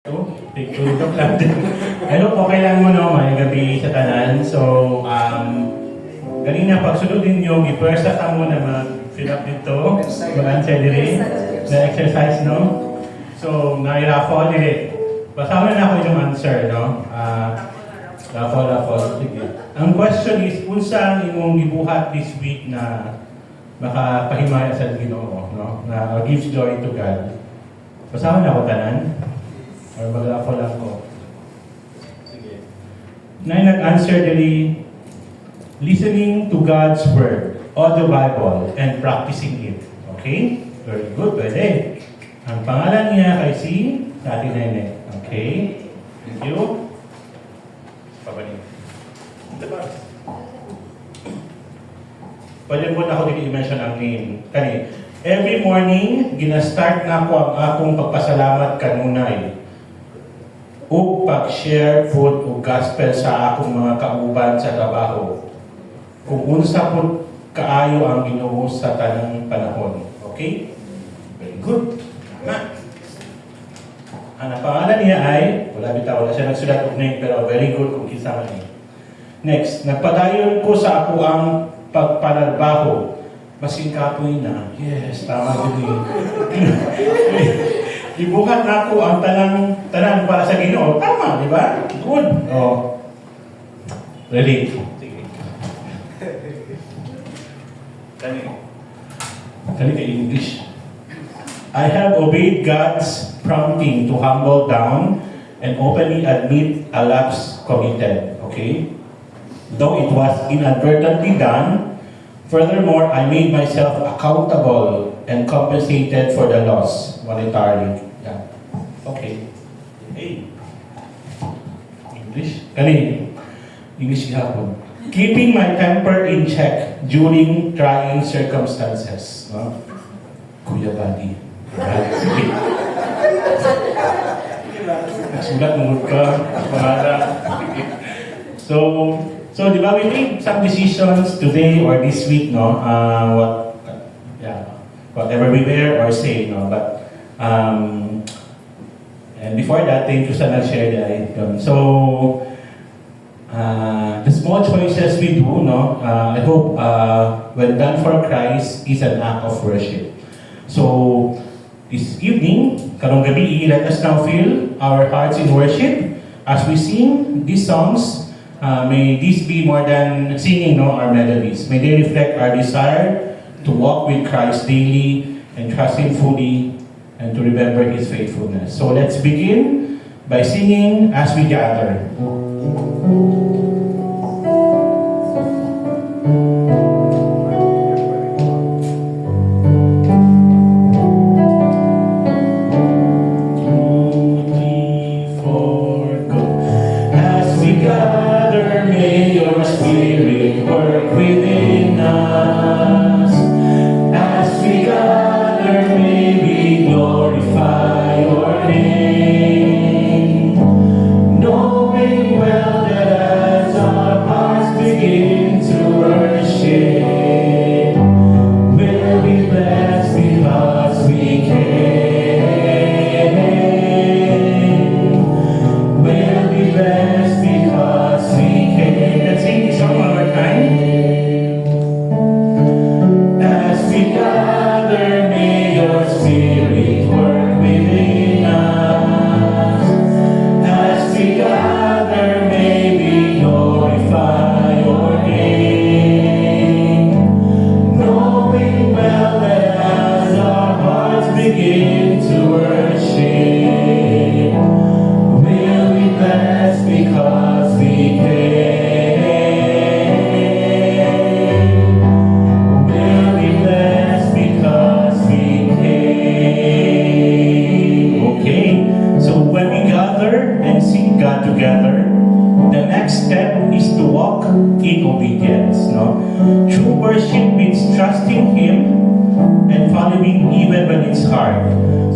Take tulog lang din. Hello po, kailan mo no, may gabi sa tanan. So, ganina pagsunod ninyo, i-first ta mo na mag-fill up dito, mag-answer dire, na exercise, no? So, nairaffle dire. Basahan na ako yung answer, no? Raffle. Sige. Ang question is, unsa imong gibuhat this week na makapahimaya sa Ginoo, no? Na gives joy to God. Basahan na ako tanan. Or mag-raffle lang ko. Sige. Na nag-answer dili, listening to God's Word, audio Bible, and practicing it. Okay? Very good. Pwede. Ang pangalan niya kay si Tati Nene. Okay? Thank you. Pabalik. Pwede mo na ako dito i-mention ang name. Kani, every morning, ginastart na ako ang akong pagpasalamat kanunay. O pag-share food o gospel sa akong mga kauban sa trabaho. Kung unsa po kaayo ang Ginoo sa tanang panahon. Okay? Very good. Tama. Ang pangalan niya ay, wala siya nagsulat og name, pero very good kung kinsa man. Next, nagpadayon ko sa ako ang pagpanarbaho. Masin kapoy na. Yes, tama yun. Ibuhat na ako ang tanan para sa Ginoo. Tama, di ba? Good. Oh. Relate. Sige. Kali ka English. I have obeyed God's prompting to humble down and openly admit a lapse committed. Okay? Though it was inadvertently done, furthermore, I made myself accountable and compensated for the loss monetarily. Yeah. Okay. Hey. English? Kanina. English gihapon. Keeping my temper in check during trying circumstances. No? Kuya Buddy. Sige. Nasulat mo ka. So, di ba, we made some decisions today or this week, no? Whatever we wear or say, no? But, and before that, thank you sa nag-share the item. So, the small choices we do, no? I hope, when done for Christ, is an act of worship. So, this evening, karong gabi, let us now fill our hearts in worship as we sing these songs. May these be more than singing, no, our melodies. May they reflect our desire to walk with Christ daily and trust Him fully and to remember His faithfulness. So let's begin by singing as we gather.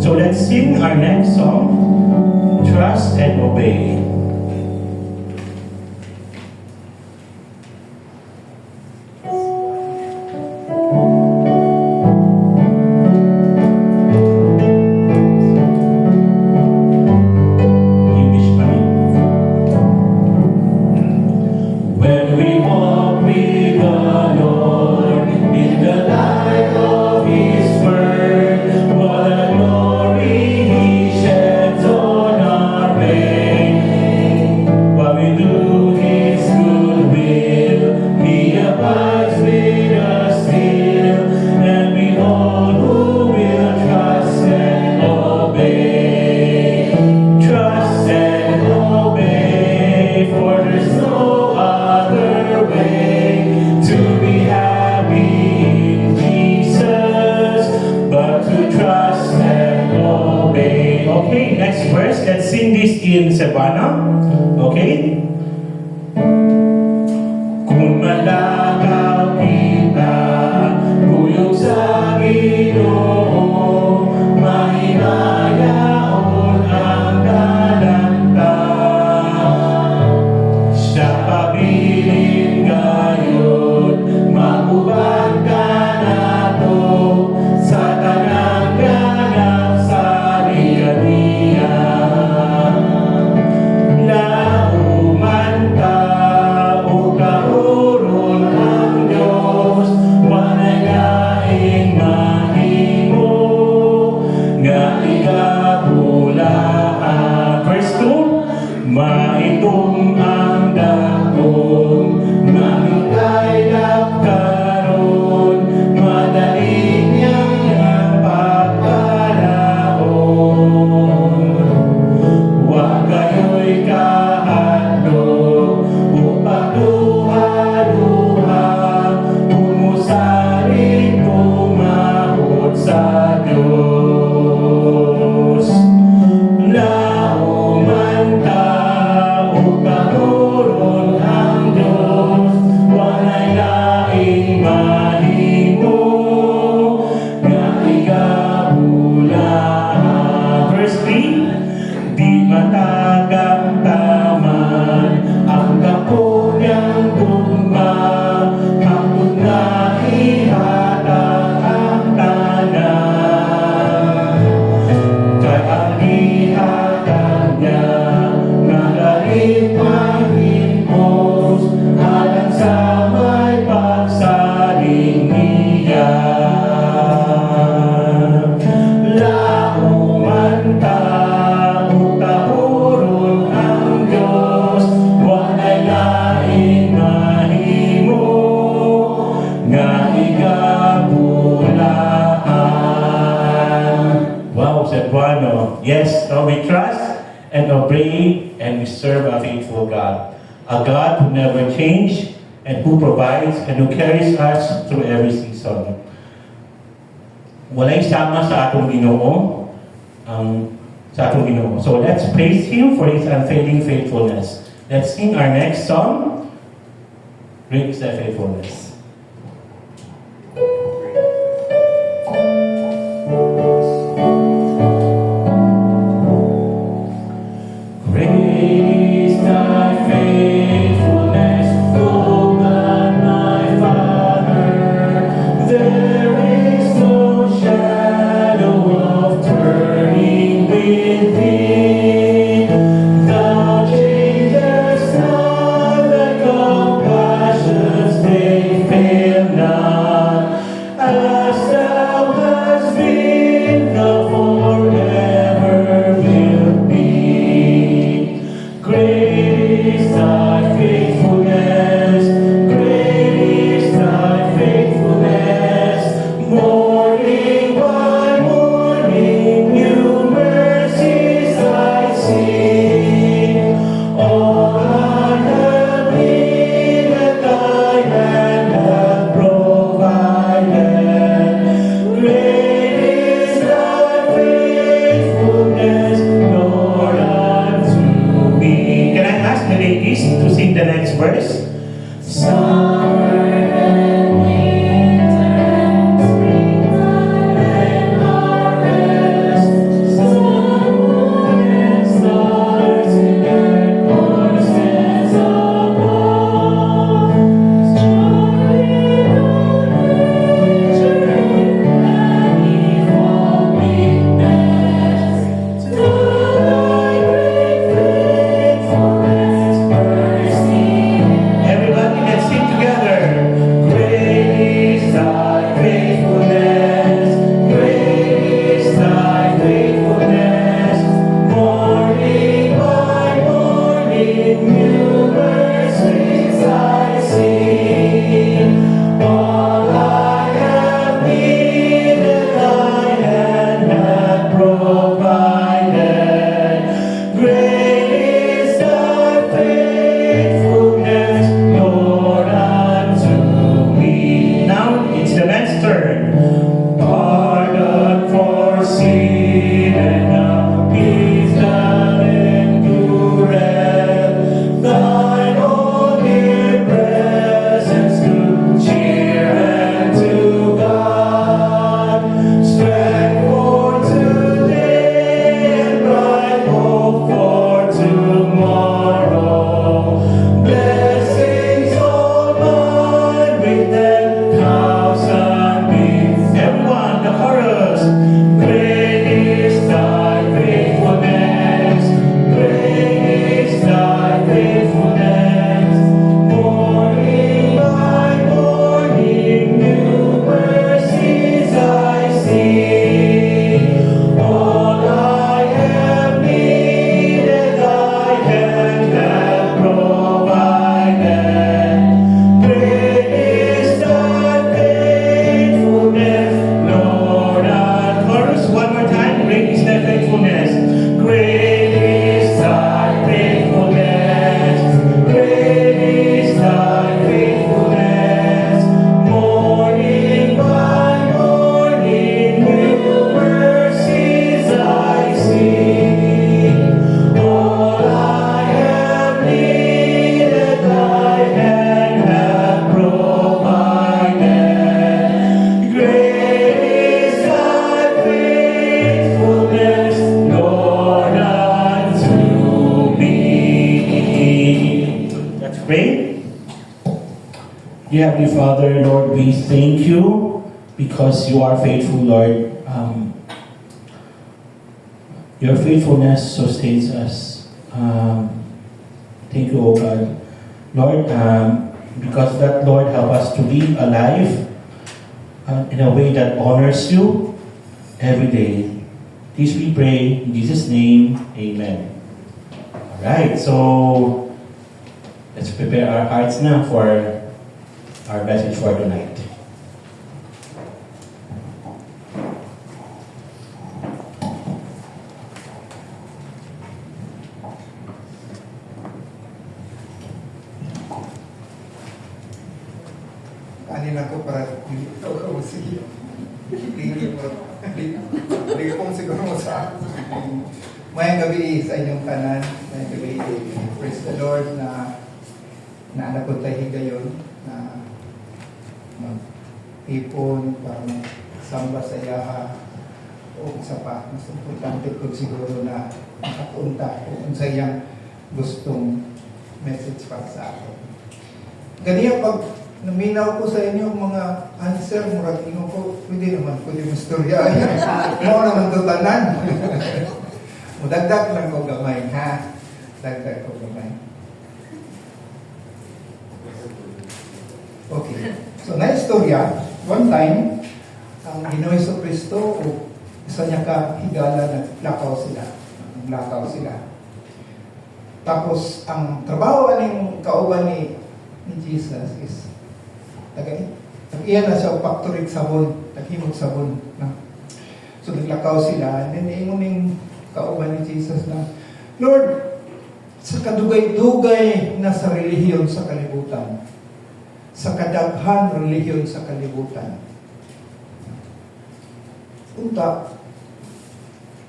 So let's sing our next song, Trust and Obey. let's sing this in Cebuano. Okay? Kung malakaw kita, kuyog sa Ginoo, mahimayaon ang dalangta. Siya pabilin gayon, magubag ka nato sa tanang ganap sa ligaya. Lauman ka o kahuron ang Diyos, walay laing mahimo nga ikabulaan. Verse 2, maitom ang dakong mamikay karon, madali niyang pagkalaon. Huwag kayo'y kahadlok upang duha-duha, pumusaring tumahot sa Diyos. Lauman ka o kahuron ang Diyos, walay laing mahimo nga ikabulaan. Verse 3, di matagang taman ang dako niyang gugma, hangtod na ihatag ang tanan. Kay ang ihatag niya nagaling Panginoon, alang sa may pagsaling niya. Lauman ka o kahuron ang Diyos, walay laing mahimo nga ikabulaan. Wow, Cebuano. Yes, so we trust and obey and we serve a faithful God. A God who never changes and who provides and who carries us through every season. Walay sama sa atong Ginoo, sa atong Ginoo. So let's praise Him for His unfailing faithfulness. Let's sing our next song, Great is Thy Faithfulness. Great is Thy faithfulness, O God my Father. There is no shadow of turning with Thee. Thou changest not, Thy compassions they pray. Dear Heavenly Father, Lord, we thank you because you are faithful, Lord. Your faithfulness sustains us. Thank you, O God. Lord, because that, Lord, help us to live a life in a way that honors you every day. This we pray in Jesus' name. Amen. Alright, so let's prepare our hearts now for our message for tonight. Kanin ako para ikaw ka sige. Hindi pong siguro mo sa mayang gabi sa inyong kanan. Mayang gabi, praise the Lord na anak ko tayo higayon na mag-ipon para samba sa yaha o isa pa. Mas importante ko siguro na makapunta kung sa iyang gustong message para sa akin. Ganyan pag naminaw ko sa inyo mga answer, murag ino ko, pwede mo istorya. Mo naman ito tanan. Mudagdag lang ko gamay, ha? Dagdag ko gamay. Okay. So, na istorya, one time, ang Ginoong Jesucristo, o isa niya ka higala, naglakaw sila. Tapos, ang trabaho ng kauban ni Jesus is iyan na siya factory sabon, naghimog sabon. No? So naglakaw sila, and then ingon yung kauban ni Jesus na, Lord, sa kadugay-dugay na sa relihiyon sa kalibutan, sa kadaghan relihiyon sa kalibutan, unta,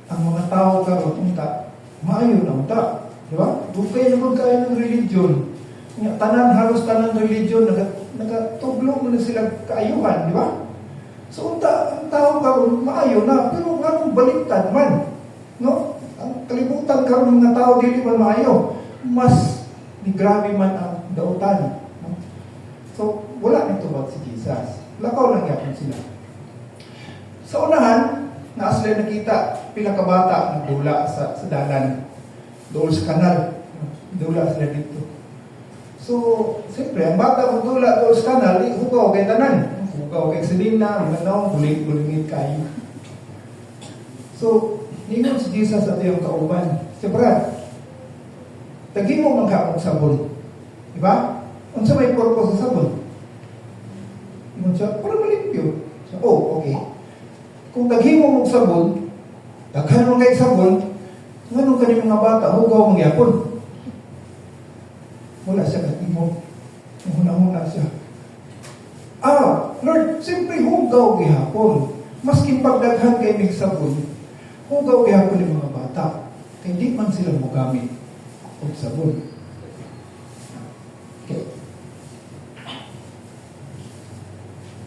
ang mga tao karon unta, maayo na unta. Di ba? Dugay naman kayo ng religion. Halos tanan religion, nagatuglo mo na sila kaayuhan, di ba? So, ang tao karon maayo na, pero anong baliktad man? No? Ang kalibutan karon mga tao, dili man maayo. Mas ni grabe man ang dautan. No? So, wala nito ba si Jesus? Lakaw lang yapon sila. Sa unahan, na sila nakita, pila ka bata nagdula sa dalan, doon sa kanal. Dula sila dito. So, siyempre, ang bata kung tula doon sa kanal, hukaw kay tanan. Hukaw kay silina, mga buling-bulingit kayo. So, ningon si Jesus at yung kauban. Siyempre, tagi mo maghapong sabon. Diba? Kung sa may purpose sa sabon. Ningon siya, para malimpyo. So, okay. Kung tagi mo mong sabon, daghan mo kay sabon, ngano ka ni mga bata, hukaw mong yapon. Wala siya katimo. Huna-huna siya. Lord, siyempre hugaw gihapon. Maski pagdaghan kay mig sabon, hugaw gihapon ng mga bata. Kaya di man sila mogamit og sabon. Okay.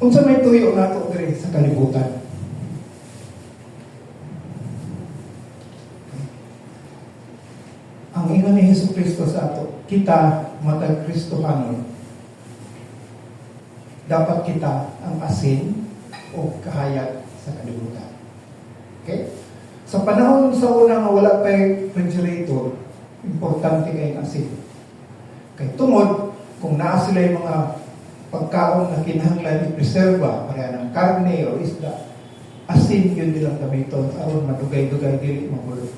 Unsa may tuyo nato diri sa kalibutan? Ang ingon ni Jesucristo sa ato, kita matag Kristohanon, dapat kita ang asin o kahayag sa kalibutan. Okay? Sa panahon sa una nga wala pa refrigerator, importante kayong asin. Kay tungod, kung naa sila yung mga pagkaon na kinahanglan i-preserva, para ng karne o isda, asin yun nilang gamiton, aron madugay-dugay dili magulo.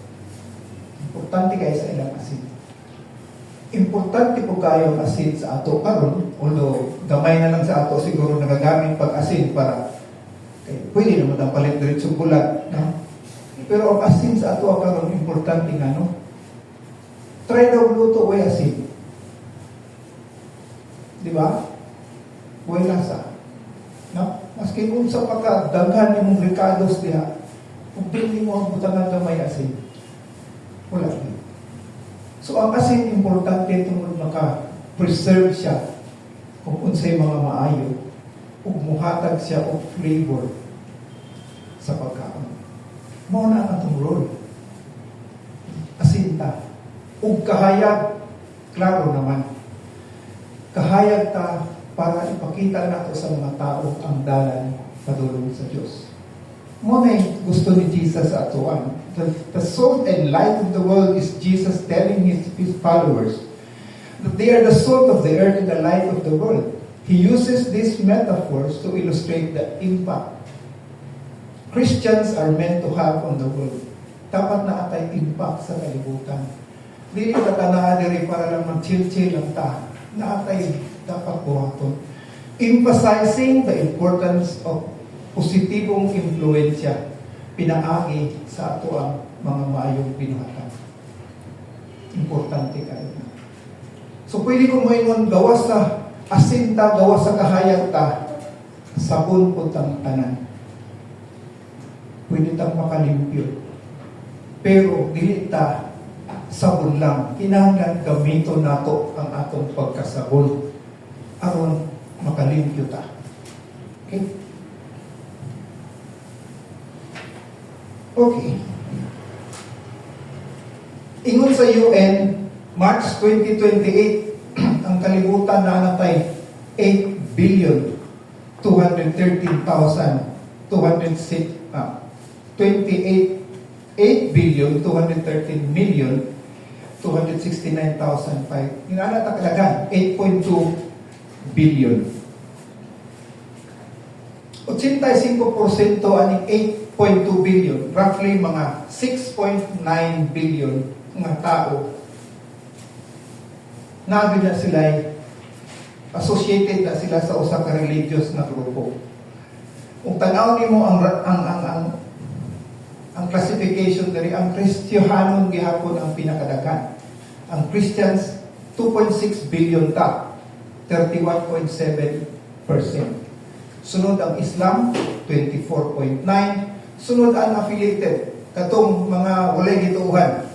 Importante kayo sa ilang asin. Importante po kayo ang asin sa ato karon, although gamay na lang sa ato siguro nagagamit pag asin para pwede naman ang palit diretsong bulat, no? Pero ang asin sa ato karon importante nga, no? Try daw luto way asin. Di ba? Way lasa. No? Maski kung sa pagkadaghan yung ricados diha, kung hindi mo ang butangan gamay asin, wala din. So, ang asin, importante tungkol maka-preserve siya kung unsay mga maayo ug muhatag siya og flavor sa pagkaon. Mao na ang atong role. Asin ta. Ug kahayag, klaro naman. kahayag ta para ipakita nato sa mga tao ang dalan padulong sa Dios. Mo na gusto ni Jesus sa atuan. The salt and light of the world is Jesus telling his followers that they are the salt of the earth and the light of the world. He uses these metaphors to illustrate the impact Christians are meant to have on the world. Dapat na atay impact sa kalibutan. Dili ka tanaa diri para lang mag-chill-chill lang ta. Na atay dapat buhaton. Emphasizing the importance of positibong impluensya pinaagi sa ato ang mga maayong binuhatan. Importante kayo na. So pwede ko moingon gawas sa asinta, gawas sa kahayag ta, sabon po tang tanan. Pwede tang makalimpyo. Pero dili ta sabon lang. Kinahanglan gamito nato ang atong pagkasabon aron makalimpyo ta. Okay? Okay. Ingon sa UN, March 2028, ang kalibutan na natay 8 billion 8 billion 213 million 269,005. Inana ta kalagan 8.2 billion. 85% aning 8.2 billion, roughly mga 6.9 billion mga tao nabi na sila associated na sila sa usa ka religious na grupo. Kung tanaw nimo ang classification diri, ang Kristiyanon gihapon ang pinakadaghan. Ang Christians 2.6 billion ta, 31.7%. Sunod ang Islam 24.9, sunod ang affiliated katong mga walay gituuhan.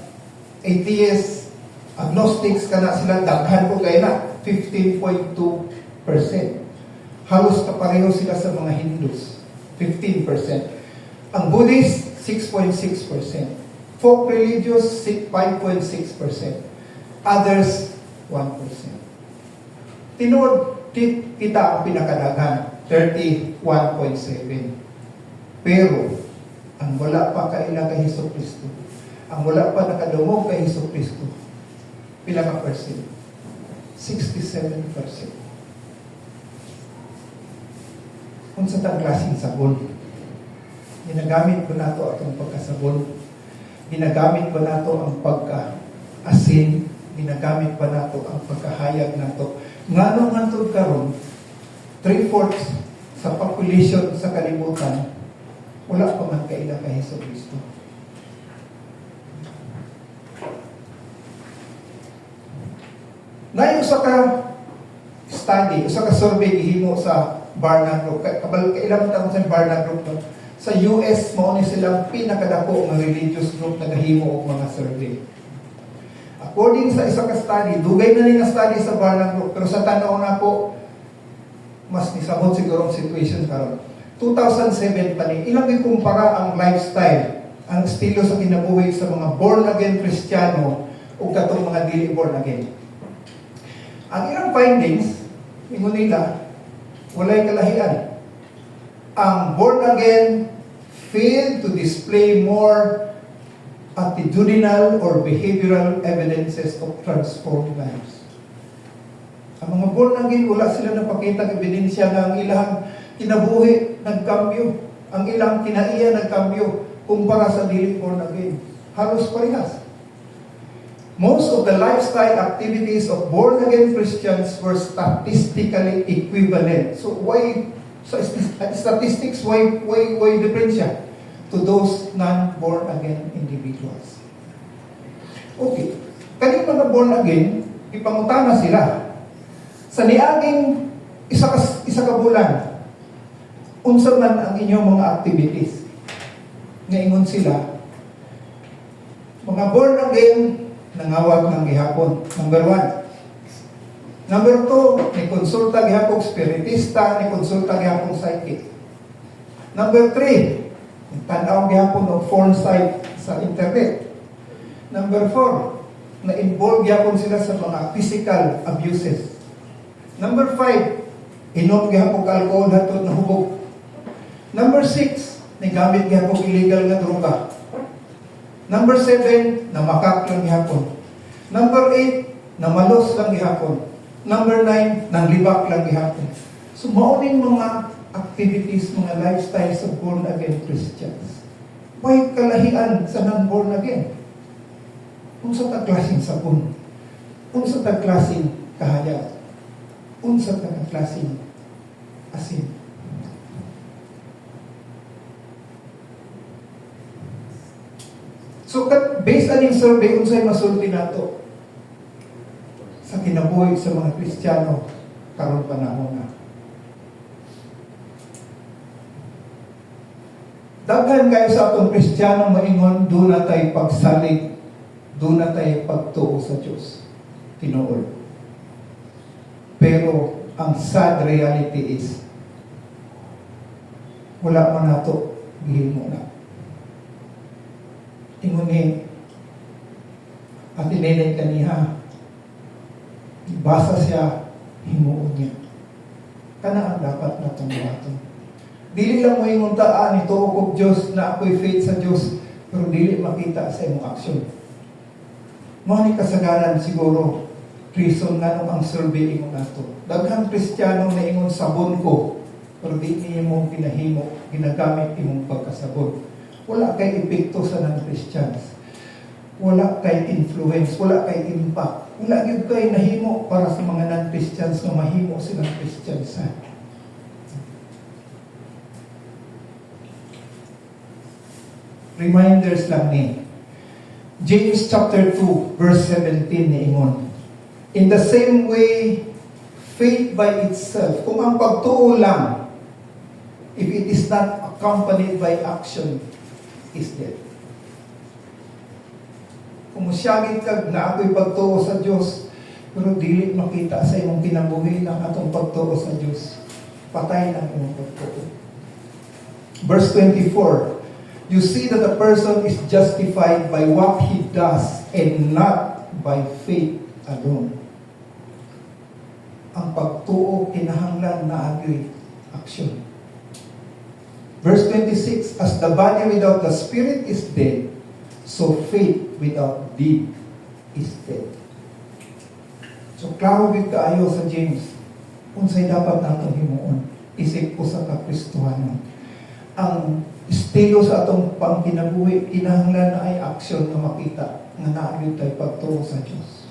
Atheists, agnostics kana sila daghan po kay na 15.2%. Halos kapareho sila sa mga Hindus, 15%. Ang Buddhist 6.6%. Folk religious 5.6%. Others 1%. Tinuod kita ang pinakadaghan 31.7%. Pero ang wala pa kaila kay Hesukristo, ang wala pa nakadungog kay Hesukristo, pila ka percent? 67%. Unsa tang klaseng sabon? Ginagamit ko nato atong pagkasabon. Ginagamit ko nato ang pagka-asin. Ginagamit pa nato ang pagkahayag nato. Ngano ngantod karon 3/4 sa population sa kalibutan wala pa man kaila kay Hesukristo. Nayo sa ka study, sa ka survey gihimo sa Barna Group. Kailan ta sa Barna Group no? Sa US mao ni silang pinakadako nga religious group na gahimo og mga survey. According sa isa ka study, dugay na ni nga study sa Barna Group, pero sa tanaw na po mas nisabot siguro ang situation karon. 2007 pa ni ilang ikumpara ang lifestyle, ang estilo sa kinabuhi sa mga born again Kristiyano ug katong mga dili born again. Ang ilang findings, ingon nila, walay kalahian. Ang born again failed to display more attitudinal or behavioral evidences of transformed lives. Ang mga born again, wala sila napakita ng ebidensya na ang ilang kinabuhi nagkambyo, ang ilang kinaiya nagkambyo kumpara sa dili born again. Halos parehas. Most of the lifestyle activities of born again Christians were statistically equivalent. So why sa statistics, why difference siya to those non-born again individuals? Okay. Kaning mga born again, ipangutana sila. Sa niaging isa ka bulan, unsa man ang inyong mga activities? Ngaingon sila, mga born again, nangawag ng gihapon. Number 1. Number 2, ni konsulta gihapon spiritista, ni konsulta gihapon psychic. Number 3, tanaw gihapon og porn site sa internet. Number 4, na-involve gihapon sila sa mga physical abuses. Number 5, inom gihapon ka alcohol hatod na hubog. Number 6, nagamit gihapon illegal nga droga. Number 7, namakak lang gihapon. Number 8, namalos lang gihapon. Number 9, nanglibak lang gihapon. So mauning mga activities, mga lifestyles of born again Christians. May kalahian sa non-born again. Unsa ta klaseng sabon? Unsa ta klaseng kahayag? Unsa ta klaseng asin? So based on yung survey, unsay masulti nato sa kinabuhi sa mga Kristiyano karon panahon na. Daghan kayo sa atong Kristiyano maingon, doon na tayo pagsalig, doon na tayo pagtuo sa Diyos. Tinuol. Pero, ang sad reality is, wala man nato, gihimo na. Ingon ni, at inenay kaniha, basa siya, himuon niya. Kana ang dapat natong buhaton. Dili lang mo yung taan, ito ko Diyos na ako'y faith sa Diyos, pero dili makita sa imong aksyon. Mga ni kasagaran siguro, reason nga nung ang survey ingon nato. Daghang Kristiyano na ingon sabon ko, pero di niya mo pinahimo, ginagamit imong pagkasabon. Wala kay epekto sa non-Christians. Wala kay influence, wala kay impact. Wala yun kay nahimo para sa mga non-Christians na mahimo silang Christians. Reminders lang ni James chapter 2 verse 17 ni ingon, in the same way faith by itself, kung ang pagtuo lang, if it is not accompanied by action, is dead. Kung musyagin kag na ako'y pagtuo sa Diyos, pero dili makita sa imong kinabuhi ng atong pagtuo sa Diyos, patay ang imong pagtuo. Verse 24, you see that a person is justified by what he does and not by faith alone. Ang pagtuo kinahanglan na agoy aksyon. Verse 26, as the body without the spirit is dead, so faith without deed is dead. So klaro gid kaayo sa James, unsay dapat natong himuon, isip ko sa Kakristohanon. Ang estilo sa atong pangkinabuhi, kinahanglan na ay aksyon na makita nga naagyo tayo pagtuo sa Diyos.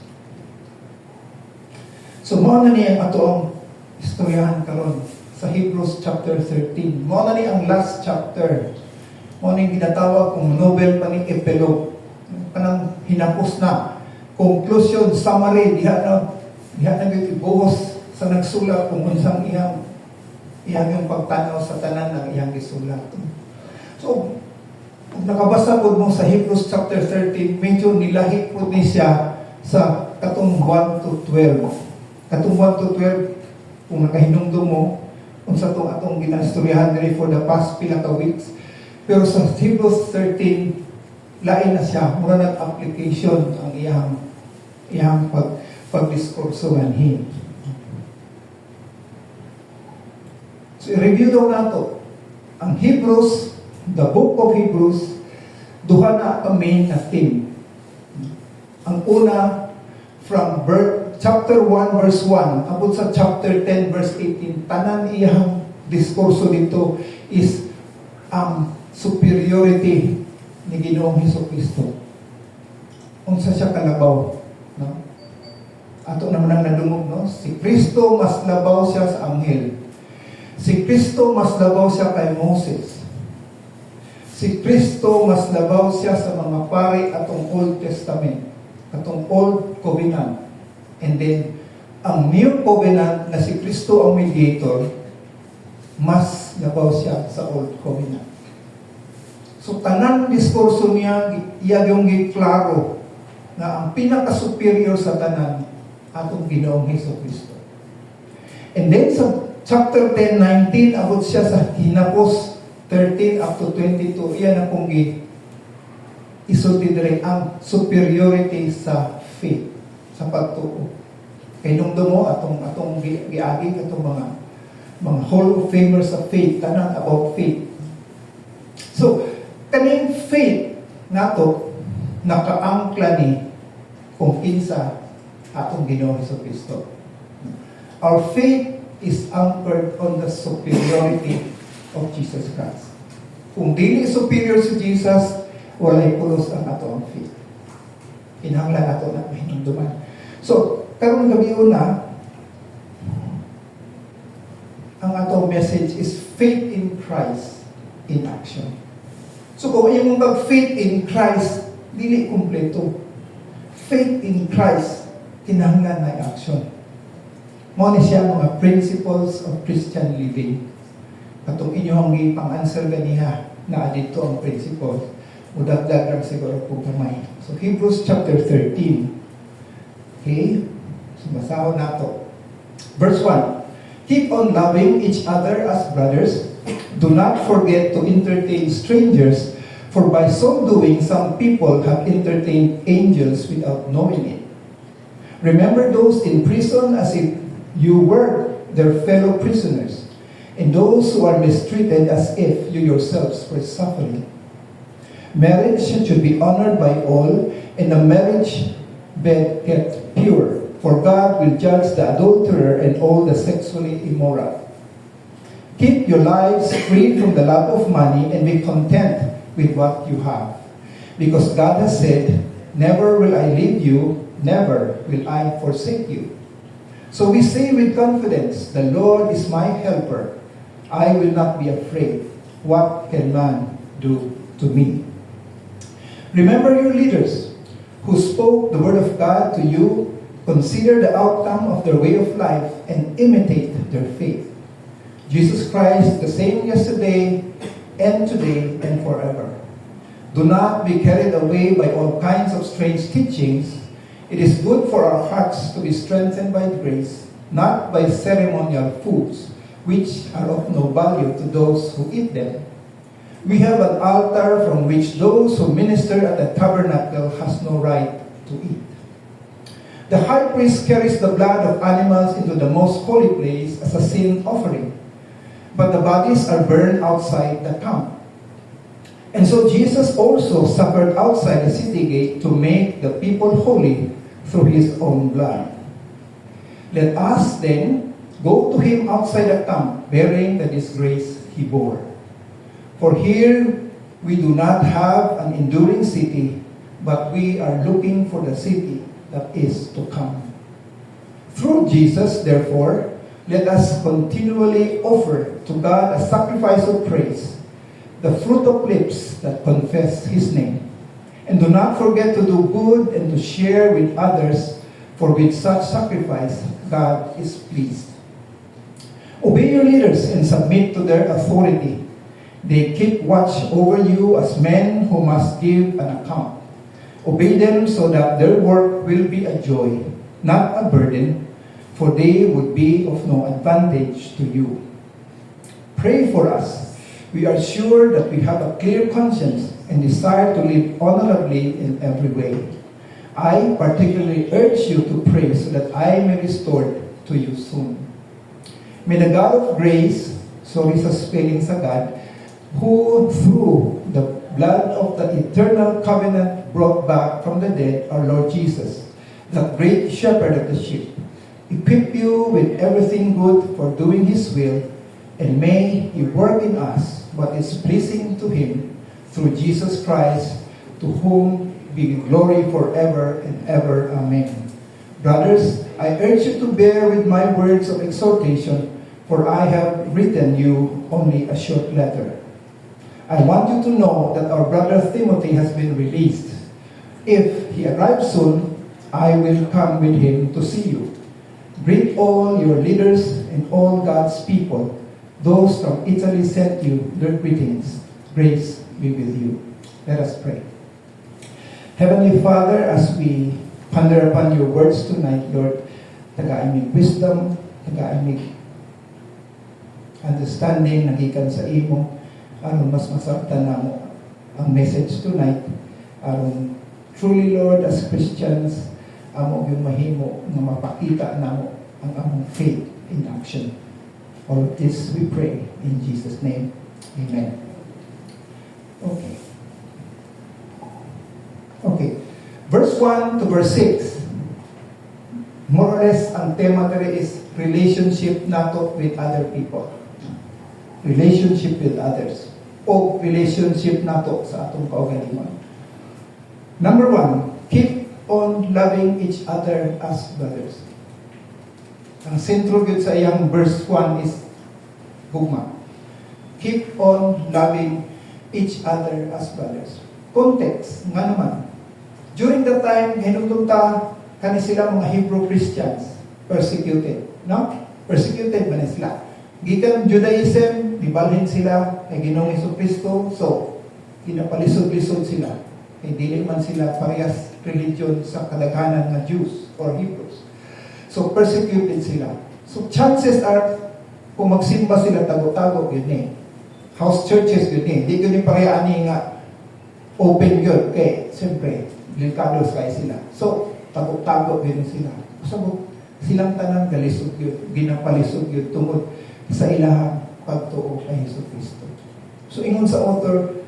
So mao na niya ang atong istoryahan karon sa Hebrews chapter 13. Mao na ni ang last chapter. Mao ni ginatawag kung novel pa ni epilogue. Kanang hinapos na. Conclusion, summary, diha na ibuhos sa nagsulat kung unsang iyang yung pagtanaw sa tanan ng iyang gisulat. So, kung nakabasa po mo sa Hebrews chapter 13, medyo nilahi po ni siya sa katong 1 to 12. Katong 1 to 12, kung nakahinungdo mo, kung sa itong atong ginastoryahan diri for the past pila ka weeks. Pero sa Hebrews 13, lain na siya. Mura nag-application ang iyang pag-diskurso ganhin. So, i-review daw nato ang Hebrews, the book of Hebrews, duha na ka main na theme. Ang una, from chapter 1 verse 1 abot sa chapter 10 verse 18, tanan iyang diskurso dito is ang superiority ni Ginoong Hesukristo. Unsa siya kalabaw, no? Ato naman ang nadungog, no? Si Kristo mas labaw siya sa anghel. Si Kristo mas labaw siya kay Moses. Si Kristo mas labaw siya sa mga pari atong Old Testament, atong Old Covenant. And then, ang New Covenant na si Kristo ang mediator, mas labaw siya sa Old Covenant. So, tanang diskurso niya, yung giklaro na ang pinaka-superior sa tanan, atong Ginoong Hesukristo. And then, sa chapter 10, 19, abot siya sa hinapos 13 up to 22, iyan ang kung isulti dire ang superiority sa faith, sa pagtuo. Kay nung mo atong giagi atong mga Hall of Famers of faith, tanan about faith. So, kaning faith nato nakaangkla ni kung kinsa atong Ginoo Jesucristo. Our faith is anchored on the superiority of Jesus Christ. Kung dili superior si Jesus, walay pulos ang ato ang faith. Kinahanglan nato na mahinumduman. So, karong gabi una, ang atong message is faith in Christ in action. So kung yung mag-faith in Christ, dili kumpleto. Faith in Christ, kinahanglan na action. Mao ni siya mga principles of Christian living. Katong inyong pang-answer ganiha na dito ang principles. Mudagdag lang siguro po kamay. So Hebrews chapter 13. Okay? So basahon nato. Verse 1. Keep on loving each other as brothers. Do not forget to entertain strangers, for by so doing some people have entertained angels without knowing it. Remember those in prison as if you were their fellow prisoners, and those who are mistreated as if you yourselves were suffering. Marriage should be honored by all, and the marriage bed kept pure. For God will judge the adulterer and all the sexually immoral. Keep your lives free from the love of money and be content with what you have. Because God has said, never will I leave you, never will I forsake you. So we say with confidence, the Lord is my helper. I will not be afraid. What can man do to me? Remember your leaders who spoke the word of God to you. Consider the outcome of their way of life and imitate their faith. Jesus Christ, the same yesterday and today and forever. Do not be carried away by all kinds of strange teachings. It is good for our hearts to be strengthened by grace, not by ceremonial foods, which are of no value to those who eat them. We have an altar from which those who minister at the tabernacle has no right to eat. The high priest carries the blood of animals into the most holy place as a sin offering, but the bodies are burned outside the camp. And so Jesus also suffered outside the city gate to make the people holy through his own blood. Let us then go to him outside the camp, bearing the disgrace he bore. For here we do not have an enduring city, but we are looking for the city that is to come. Through Jesus, therefore, let us continually offer to God a sacrifice of praise, the fruit of lips that confess his name. And do not forget to do good and to share with others, for with such sacrifice God is pleased. Obey your leaders and submit to their authority. They keep watch over you as men who must give an account. Obey them so that their work will be a joy, not a burden, for they would be of no advantage to you. Pray for us. We are sure that we have a clear conscience and desire to live honorably in every way. I particularly urge you to pray so that I may be restored to you soon. May the God of grace, sorry sa spelling sa God, who through the blood of the eternal covenant brought back from the dead our Lord Jesus, the great shepherd of the sheep, equip you with everything good for doing his will, and may he work in us what is pleasing to him through Jesus Christ, to whom be glory forever and ever. Amen. Brothers, I urge you to bear with my words of exhortation, for I have written you only a short letter. I want you to know that our brother Timothy has been released. If he arrives soon, I will come with him to see you. Greet all your leaders and all God's people. Those from Italy sent you their greetings. Grace be with you. Let us pray. Heavenly Father, as we ponder upon your words tonight, Lord, tagaan wisdom, tagaan understanding, nagikan sa imo, aron mas masabtan namo ang message tonight, aron truly, Lord, as Christians, amo yung mahimo nga mapakita namo ang among faith in action. All of this we pray in Jesus' name. Amen. Okay. Okay. Verse 1 to verse 6. More or less, ang tema dere is relationship nato with other people. Relationship with others. O relationship nato sa atong kaugalingon. Number 1, keep on loving each other as brothers. Ang sentro gyud sa iyang verse 1 is gugma. Keep on loving each other as brothers. Context, nga naman, during the time, hinutong ta, kani sila mga Hebrew Christians, persecuted. No? Persecuted man sila. Gikan Judaism, dibalhin sila kay Ginoong Jesucristo, so, pinapalisod-lisod sila. Kay dili man sila parehas religion sa kadaghanan nga Jews or Hebrews. So, persecuted sila. So, chances are, kung magsimba sila tago-tago, yun eh. House churches, yun eh. Di yun pareha ani nga open yun. Okay, siyempre, delikado kay sila. So, tago-tago yun sila. So, silang tanan galisod yun, ginapalisod yun, tungod sa ilahang pagtuo kay Jesucristo. So, ingon sa author,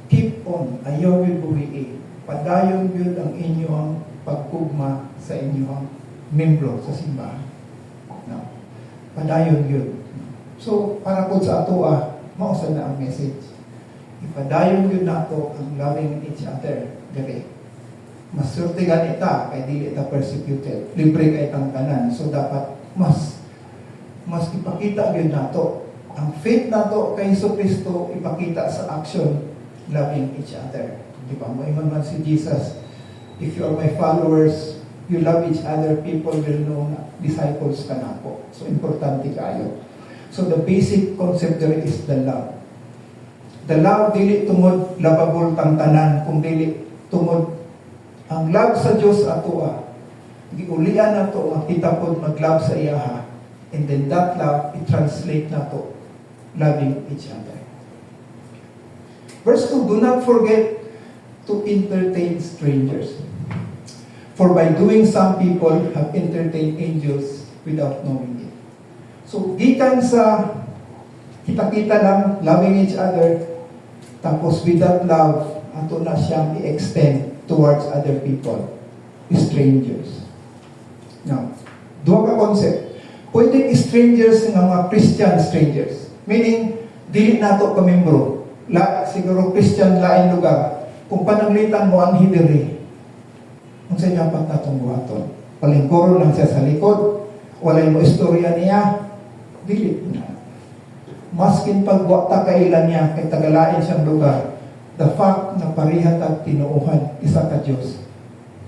keep on, ayaw yun buhi. Padayon yun ang inyong pagkugma sa inyong membro sa simbahan. No. Padayon yun. So, para po sa ato, mausan na ang message. Ipadayon yun nato ang loving each other. Dere. Mas swerte ganita, kay dili ta persecuted. Libre kay tang tanan. So, dapat mas ipakita yun nato. Ang faith nato kay Jesucristo, ipakita sa action, loving each other. Di ba? Moingon man si Jesus, if you are my followers, you love each other, people will know na disciples ka na po. So, importante kayo. So, the basic concept there is the love. The love, dili tungod lovable tang tanan, kung dili tungod ang love sa Diyos ato giulian nato nga kita pod mag-love sa iyaha, and then that love i-translate nato loving each other. Verse 2, do not forget to entertain strangers. For by doing some people have entertained angels without knowing it. So, gikan sa kita-kita lang, loving each other, tapos with that love, ato na siyang i-extend towards other people, strangers. Now, duha ka concept. Pwedeng strangers nga mga Christian strangers. Meaning, dili nato ka-membro. Siguro Christian lain lugar. Kung pananglitan mo ang hidiri, kung sa inyo ang pagtatungguhaton. Palingkoro lang siya sa likod, walay mo istorya niya, dili na. Maskin pagwakta kailan niya, kay tagalain siyang lugar, the fact na parihat at tinuuhan, isa ka Diyos,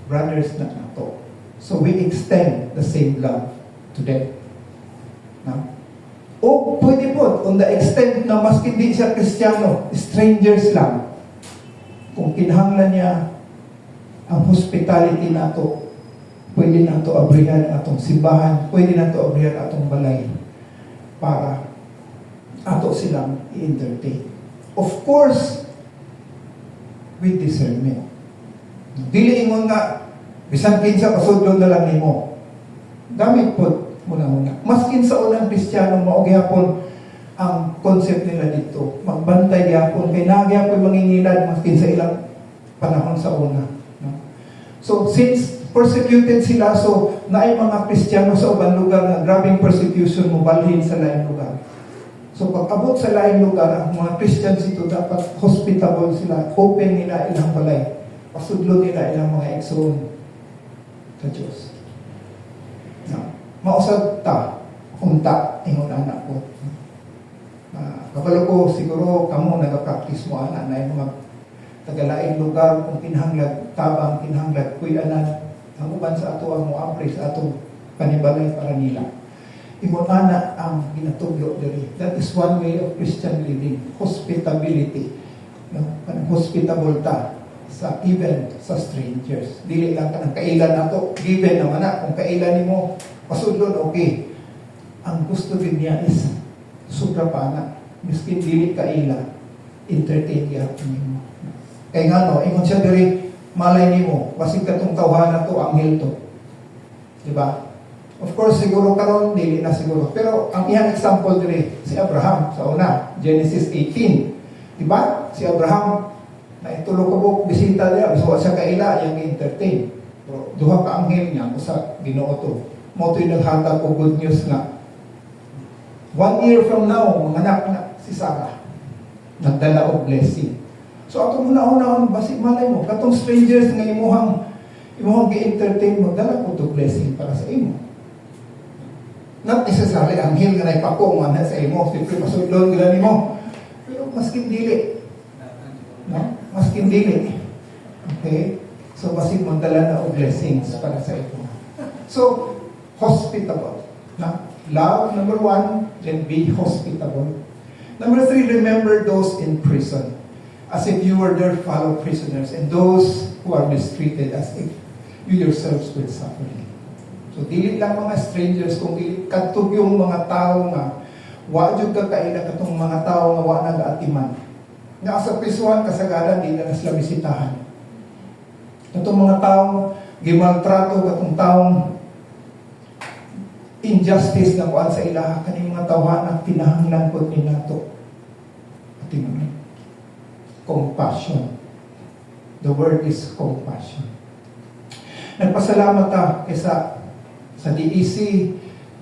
brothers na nato. So we extend the same love to them. No? O pwede po, on the extent na maskin di siya Kristiyano, strangers lang. Kung kinahanglan niya ang hospitality nato, pwede nato abrihan atong simbahan, pwede nato abrihan atong balay para ato silang i-entertain. Of course, with discernment. Dili ingon nga, bisan kinsa pasudlon na lang nimo. Gamit po muna. Maskin sa unang Kristiyano, maugyapon ang concept nila dito. Magbantay gyapon, kay nagyapon mangingilad maskin sa ilang panahon sa una. No? So, since persecuted sila, so naay mga Kristiyano sa ubang lugar na grabing persecution mo balhin sa laing lugar. So, pag abot sa laing lugar, ang mga Christians ito dapat hospitable sila, open nila ilang balay, pasudlo nila ilang mga igsoon sa Diyos. Now, mausad ta, unta, ingon anak ko. Kabalo ko, siguro, kamo nag-practice mo, anak, na yung mga tagalaing lugar, kung kinahanglag, tabang, kinahanglag, kuyanan, ang uban sa ato ang muapres, atong panibalay para nila. Imon anak ang ginatugyo diri. That is one way of Christian living, hospitality. No? Hospitable ta sa even sa strangers. Dili lang ka ng kailan nato, given naman na, kung kailan nimo pasudlon, okay. Ang gusto din niya is sobra pa na, miskin dili kaila, entertain gyapon nimo. Kay nga no, ingon siya diri, malay nimo, basig katong tawhana to, anghel to. Di ba? Of course, siguro karon dili na siguro. Pero ang iyang example diri, si Abraham, sa una, Genesis 18. Di ba? Si Abraham, na itulo ko buk, bisita niya, so siya kaila, yung entertain. Pero duha ka anghel niya, usa Ginoo to. Mo to'y naghatag ko good news nga. 1 year from now, manganak na si Sarah. Nagdala og blessing. So ato muna basig malay mo, katong strangers nga imuhang gi-entertain mo, dala ko to blessing para sa imo. Not necessarily anghel nga naipako nga na sa imo, siyempre masudlon gila nimo. Pero maskin dili. No? Maskin dili. Okay? So basig magdala na og blessings para sa imo. So, hospitable. Na? Love, number 1, then be hospitable. Number 3, remember those in prison, as if you were their fellow prisoners, and those who are mistreated as if you yourselves will suffer. So, dili lang mga strangers, kung dili katug yung mga tao nga, wa jud ka kaila katong mga tao nga wa nagaatiman. Nga sa prisuhan, kasagaran, di na sila bisitahan. Katong mga taong gimaltrato, katong taong injustice na kuan sa ilaha, kaning mga tawanan kinahanglan pod ni nato. Ating compassion. The word is compassion. Nagpasalamat ta kaysa sa DEC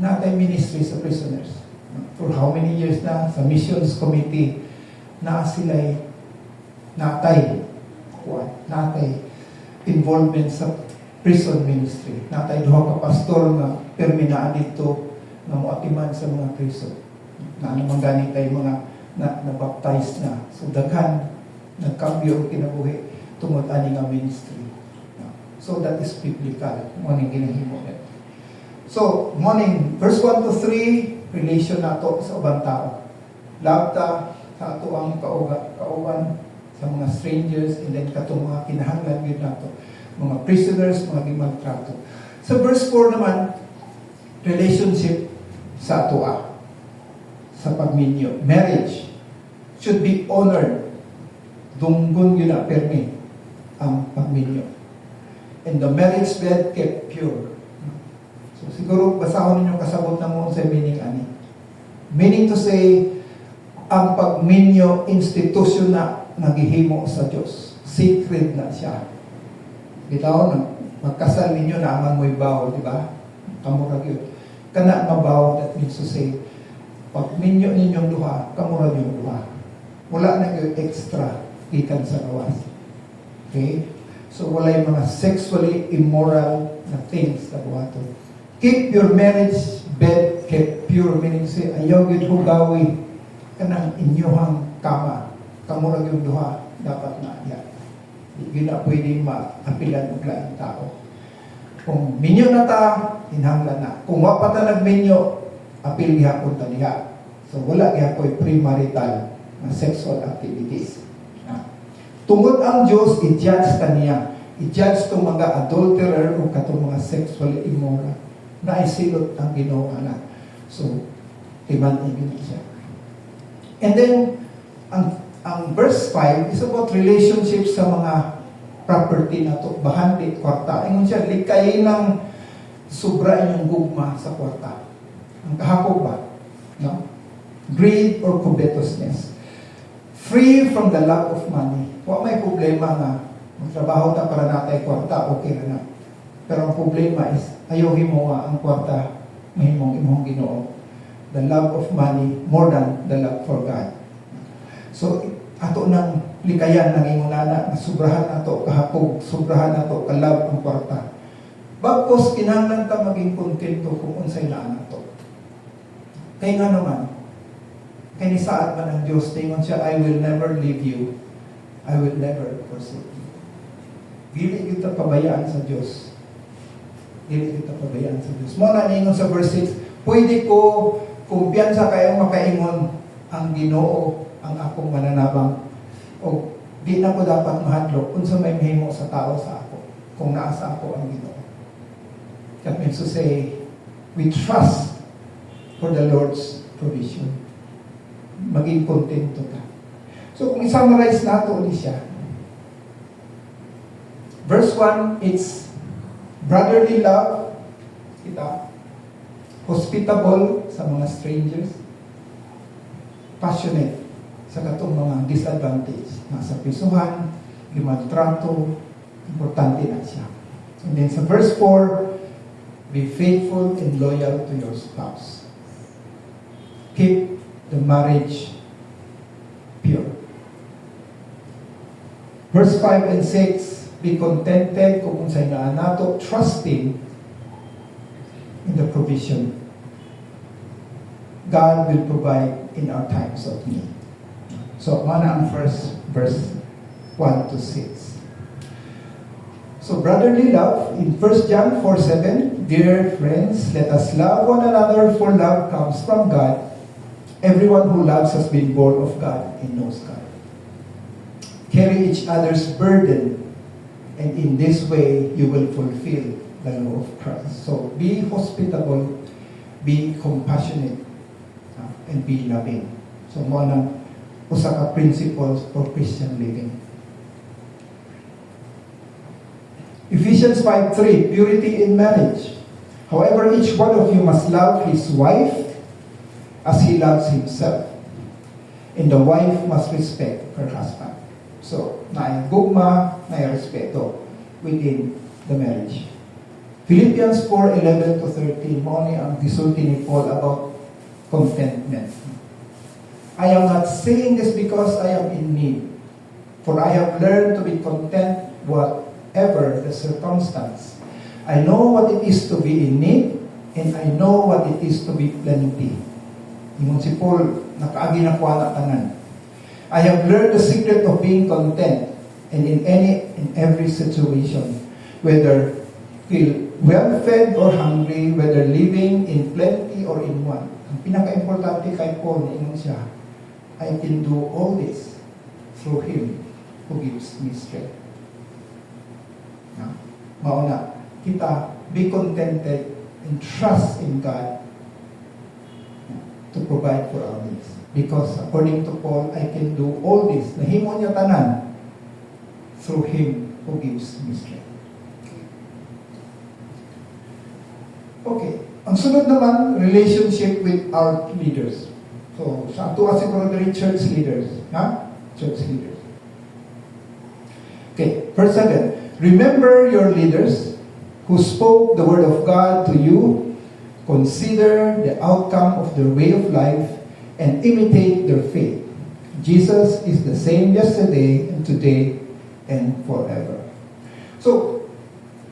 natay ministry sa prisoners. For how many years na sa missions committee na sila'y natay involvement sa prison ministry. Natay duha ka pastor nga perminaan dito nga moatiman sa mga prison. Na ano man gani tay mga na-baptize na. So daghan nagkambyo ang kinabuhi tungod ani nga ministry. So that is biblical. Morning ginahimo. So, morning, verse 1 to 3, relation nato sa ubang tao. Love ta sa ato ang kauban sa mga strangers, and then katong mga kinahanglan yun nato. Mga prisoners, mga gimaltrato. Sa verse 4 naman, relationship sa ato sa pagminyo. Marriage should be honored. Dunggon yun na permi ang pagminyo. And the marriage bed kept pure. So siguro basahon ninyo kasabot na mo sa meaning ani. Meaning to say, ang pagminyo institusyon na nagihimo sa Diyos. Sacred na siya. Bitaw, magkasal ninyo na aman mo'y bawo, di ba? Kamurag yun. Kana nga bawo, that means to say, pag minyo ninyong duha, kamurag yung duha. Wala na yung extra ikan sa gawas. Okay? So, wala yung mga sexually immoral na things na buhaton. Keep your marriage bed kept pure, meaning say, ayaw gid hugawi kanang inyohang kama. Kamurag yung duha, dapat na yan. Hindi na pwede maapilan og laing tao. Kung minyo na ta, hinanglan na. Kung wa pa ta nagminyo, apil gihapon ta diha. So wala gihapon premarital na sexual activities. Tungod ang Diyos, i-judge kaniya. I-judge itong mga adulterer o katong mga sexual immoral. Na isilot ang Ginoo na. So, timan-ibig siya. And then, ang verse 5 is about relationship sa mga property na to, bahandi, kwarta. Ingon siya, likay ng sobra inyong gugma sa kwarta. Ang kahapog ba? No? Greed or covetousness. Free from the love of money. Wa may problema na magtrabaho ta para natay kwarta, okay na. Pero ang problema is, ayaw mo nga ang kwarta imong Ginoo. The love of money more than the love for God. So, ato nang likayan ng ingunana, subrahan ato kahapog, subrahan ato kalab ang kwarta. Bagkos kinahanglan ta maging kontento kung unsay laan nato. Kay nga naman, kay ni saad man ang Dios, tingon siya, I will never leave you. I will never forsake you. Dili kita pabayaan sa Dios. Dili kita pabayaan sa Dios. Mo na ningon sa verse 6, pwede ko kumpiyansa kayo makaingon ang Ginoo ang akong mananabang o di na ko dapat mahadlok unsa may mahimo sa tao sa ako kung naasa ako ang Ginoo. That means to say, we trust for the Lord's provision. Maging kontento ka. So kung i-summarize nato ulit siya, verse 1, it's brotherly love, Kita, hospitable sa mga strangers, passionate sa katong mga disadvantage. Nasa prisuhan, limaltrato, importante na siya. And then sa verse 4, be faithful and loyal to your spouse. Keep the marriage pure. Verse 5 and 6, be contented kung unsay naa nato, trusting in the provision. God will provide in our times of need. So, mana ang first verse 1 to 6. So, brotherly love, in 1 John 4:7, dear friends, let us love one another, for love comes from God. Everyone who loves has been born of God and knows God. Carry each other's burden, and in this way, you will fulfill the law of Christ. So, be hospitable, be compassionate, and be loving. So, mo nang usa ka principles for Christian living. Ephesians 5:3, purity in marriage. However, each one of you must love his wife as he loves himself. And the wife must respect her husband. So, naay gugma, naay respeto within the marriage. Philippians 4:11 to 13, mo ni ang gisulti ni Paul about contentment. I am not saying this because I am in need, for I have learned to be content whatever the circumstance. I know what it is to be in need, and I know what it is to be plenty. Ingon si Paul, nakaagi na kuha na tanan. I have learned the secret of being content, and in any and every situation, whether feel well-fed or hungry, whether living in plenty or in want. Ang pinaka-importante kay Paul, ingon siya, I can do all this through Him who gives me strength. Mauna, kita be contented and trust in God to provide for our needs. Because according to Paul, I can do all this. Nahimo niya tanan through Him who gives me strength. Okay. Ang sunod naman, relationship with our leaders. So, sa ato siguro diri church leaders. Church leaders. Okay, verse 7. Remember your leaders who spoke the word of God to you. Consider the outcome of their way of life and imitate their faith. Jesus is the same yesterday and today and forever. So,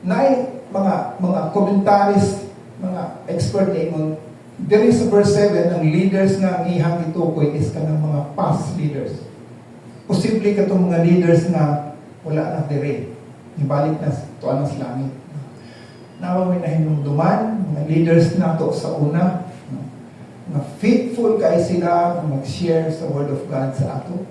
naay mga commentaries, mga expert na there is verse 7, ang leaders nga ang ihang itukoy is kanang mga past leaders. Posible ka itong mga leaders na wala na dire. Ibalik na tuan sa langit. Nawa may nahinumduman, mga leaders na to sa una. Mga faithful kay sila mag-share sa Word of God sa ato.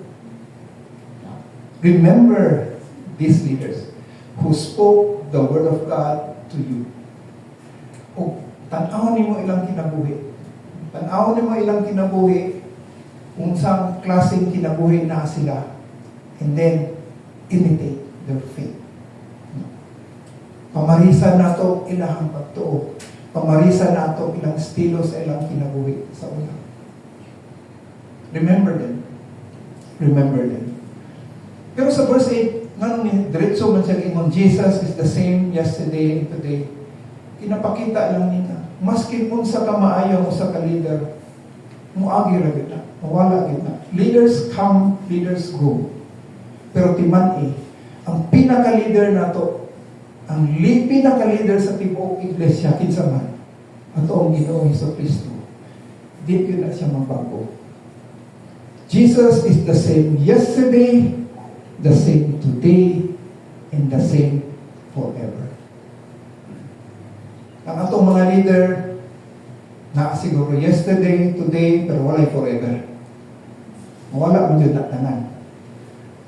Remember these leaders who spoke the Word of God to you. O tan-aw nimo ilang kinabuhi. Tan-aw nimo ilang kinabuhi, unsang klaseng kinabuhi na sila. And then, imitate their faith. Pamarisan nato ilahang pagtuo. Pamarisan nato ilang estilo sa ilang kinabuhi sa una. Remember them. Remember them. Pero sa verse 8, nga ni diretso man siya ingon, Jesus is the same yesterday and today. Kinapakita lang nila. Maski unsa ka maayo mo sa ka-leader, muagi ra gyud na, mawala gyud na. Leaders come, leaders go. Pero timan ang pinaka-leader nato, ang pinaka-leader sa tibuok iglesia kinsa man, ato ang Ginoo Jesucristo. Di gyud na siya mabago. Jesus is the same yesterday, the same today, and the same forever. Ang atong mga leader, na siguro yesterday, today, pero walay forever. Wala man yun na tanan.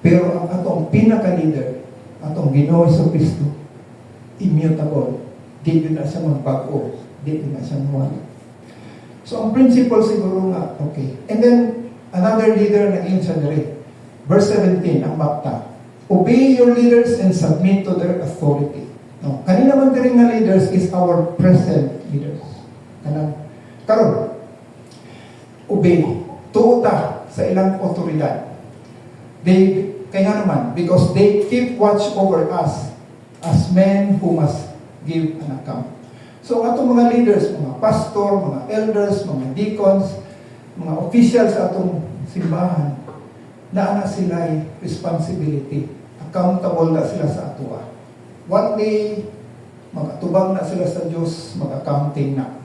Pero ang atong pinaka-leader, atong Ginoo Jesucristo, immutable. Di yun na siya magbago. Di yun na siya mawala. So, ang principle siguro nga, okay. And then, another leader na iyon siya diri. Verse 17, ang bapta. Obey your leaders and submit to their authority. No, kanina man diri nga leaders is our present leaders. Kanang karon obey, tuota sa ilang otoridad. They, kaya naman, because they keep watch over us as men who must give an account. So atong mga leaders, mga pastor, mga elders, mga deacons, mga officials sa atong simbahan, na sila ay responsibility. Accountable na sila sa atua. One day, mag-atubang na sila sa Diyos, mag-accounting na.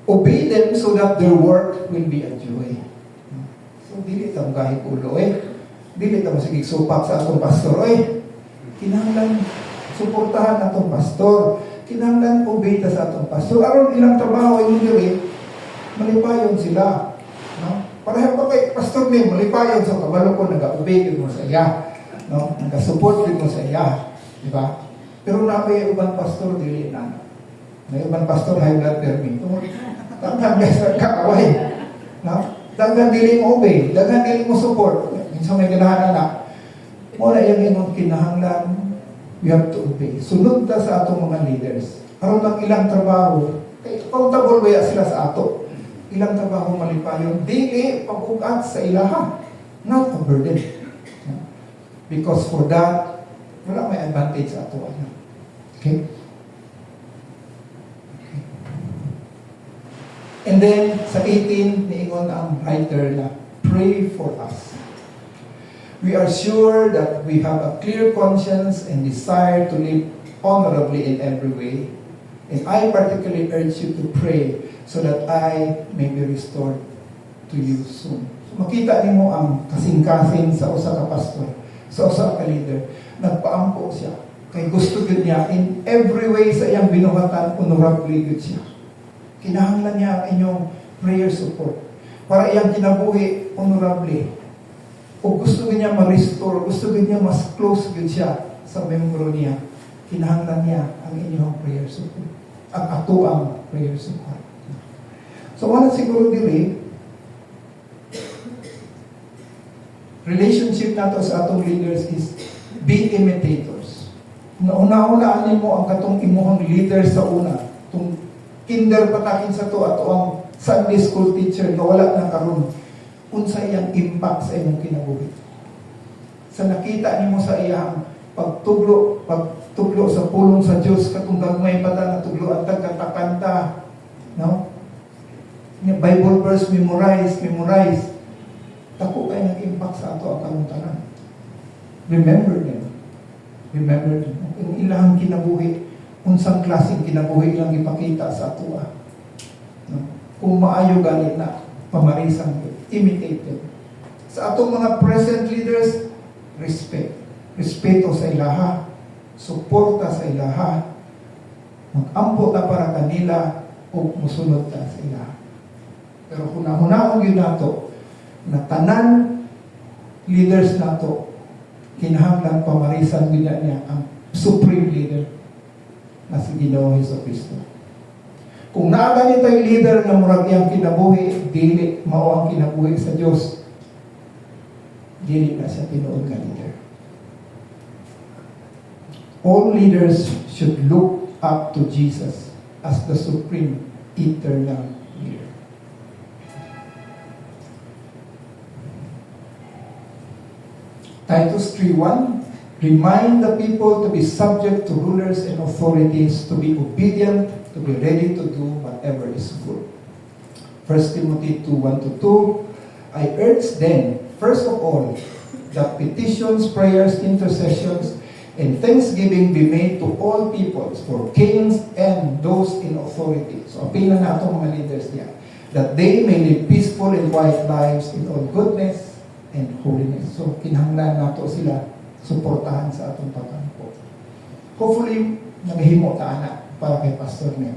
Obey them so that their work will be a joy. So, dili tamo kahit ulo, dili tamo sige supak sa atong pastor, kinahanglan suportahan atong pastor, kinahanglan obey ta sa atong pastor. Aron ilang trabaho yung dili, malipayon sila. No? Pareha pa kay pastor ni, malipayon sa kabalo ko, nag-obey mo sa iya. No? Nag-support mo sa iya. Diba? Pero na may ubang pastor, dili na. May ubang pastor, high blood permit. Tanggang sa kakaway. No? Tanggang dili mo obey, tanggang dili mo support. Minsan may ganahan na. Muna yung imong kinahanglan, we have to obey. Sunod ta sa atong mga leaders. Aron lang ilang trabaho, accountable ba sila sa ato? Ilang trabaho malipayon, dili pag-ugat sa ilaha. Not a burden. Because for that, wala may advantage sa ato. Okay? And then, sa 18, niingon ang writer na, pray for us. We are sure that we have a clear conscience and desire to live honorably in every way. And I particularly urge you to pray so that I may be restored to you soon. So, makita niyo ang kasing-kasing sa usa ka pastor, sa usa ka leader. Nagpaampo siya. Kay gusto yun niya, in every way sa iyang binuhatan, honorably yun siya. Kinahanglan niya ang inyong prayer support para iyang kinabuhi honorably. O gusto niya ma-restore, gusto niya mas close yun siya sa membro niya, kinahanglan niya ang inyong prayer support. Ang atuang prayer support. So, wala siguro dili, relationship nato sa atong leaders is be imitators. Una-unaan mo ang katong imuhang leader sa una. Itong kinder patakin sa to ato ang Sunday school teacher na wala na karon, unsa iyang impact sa imong kinabuhi. Sa nakita nimo sa iyang pagtuglo sa pulong sa Dios, katong gagmay pa ta na tuglo at kanta, no? Bible verse memorize. Tako kay nag-impact sa ato ang tanan. Remember them. Ang ilang kinabuhi, unsang klaseng kinabuhi ilang ipakita sa ato. No? Kung maayo ganit na pamarisan, imitate them. Sa atong mga present leaders, respeto sa ilaha, suporta sa ilaha, mag-ampo ta para kanila o musunod ta sa ilaha. Pero hunahunahon yun nato na tanan leaders nato, kinahanglan pamarisan nila niya ang supreme leader na si Ginoong Jesucristo. Kung naagani tayo leader na murag iyang kinabuhi, dili mao ang kinabuhi sa Dios, dili na siya tinuod nga leader. All leaders should look up to Jesus as the supreme eternal leader. Titus 3:1, remind the people to be subject to rulers and authorities, to be obedient, to be ready to do whatever is good. 1 Timothy 2:1-2, I urge then, first of all, that petitions, prayers, intercessions, and thanksgiving be made to all peoples, for kings and those in authority. So, appeal na natin mga leaders niya, that they may live peaceful and quiet lives in all goodness and holiness. So, kinahanglan nato sila suportahan sa atong pagkampo. Hopefully, naghimo ta anak para kay pastor niya.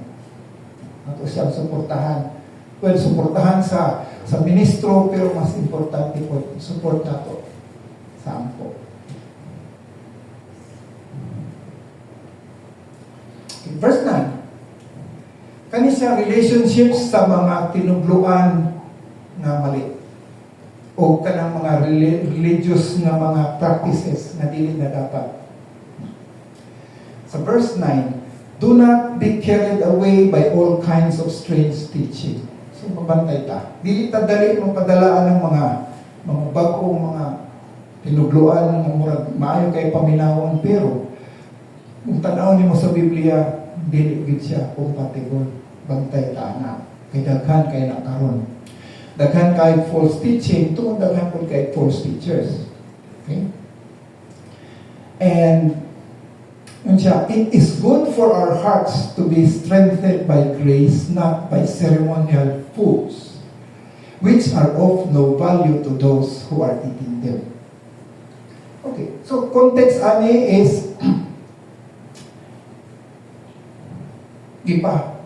Ato siyang suportahan. Well, suportahan sa ministro, pero mas importante po, support nato sa ampo. Okay, verse 9. Kani siya relationships sa mga tinubluan na mali o kanang mga religious na mga practices na dili na dapat. Sa verse 9, do not be carried away by all kinds of strange teaching. So, mabantay ta. Dili ta dali mapadalaan ng mga bagong mga tinugluan, murag maayo kay paminawon, pero kung tanaw nimo sa Biblia, dili gid siya compatible. Bantay ta na. Kay daghan kay nakaron. Daghan kay false teaching, tungod daghan po kay false teachers. Okay? And it is good for our hearts to be strengthened by grace, not by ceremonial foods, which are of no value to those who are eating them. Okay, so context ani is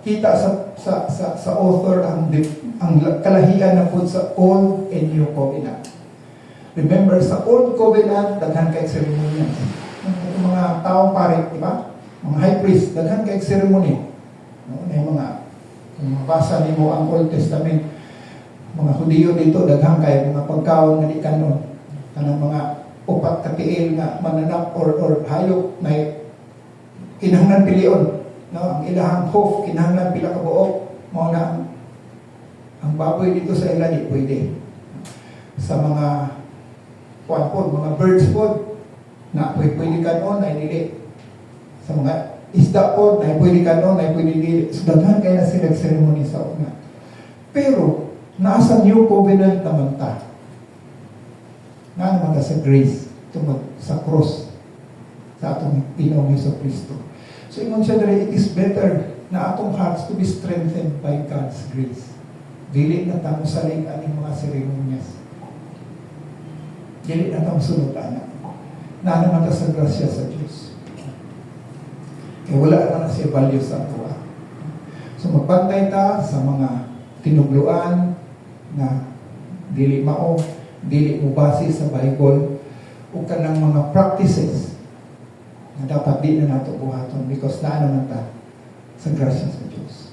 kita sa author ang kalahian na pud sa Old and New Covenant. Remember, sa Old Covenant, daghan kay ceremony. Mga taong pare, di ba? Mga high priest, daghan kay ceremony. No? Kung mabasa nimo ang Old Testament, mga Hudiyo dito, daghan kay mga pagkaon nga di kanon. Kanang mga upat ka tiil nga mananap or hayop na kinahanglan pilion. No, ang ilahang hoof, kinahanglan pila ka buok. Mao na ang baboy dito sa ila di pwede. Sa mga mga birds pod na pwede kanon ay dili. Sa mga isda pod na pwede kanon ay pwede dili. So daghan kay na sila ceremony sa una. Pero nasa New Covenant naman ta. Na naman ta sa grace tungod sa cross sa atong Pinoong Jesucristo. So ingon siya dere, it is better na atong hearts to be strengthened by God's grace. Dili na tamo salig aning mga seremonyas. Dili na tamo sunod ana. Na naman ta sa grasya sa Dios. Kaya wala naman na siya value sa ato. So magbantay ta sa mga tinugluan na dili mao, dili mo base sa Bible o kanang mga practices na dapat di na nato buhaton because na naman ta sa grasya sa Diyos.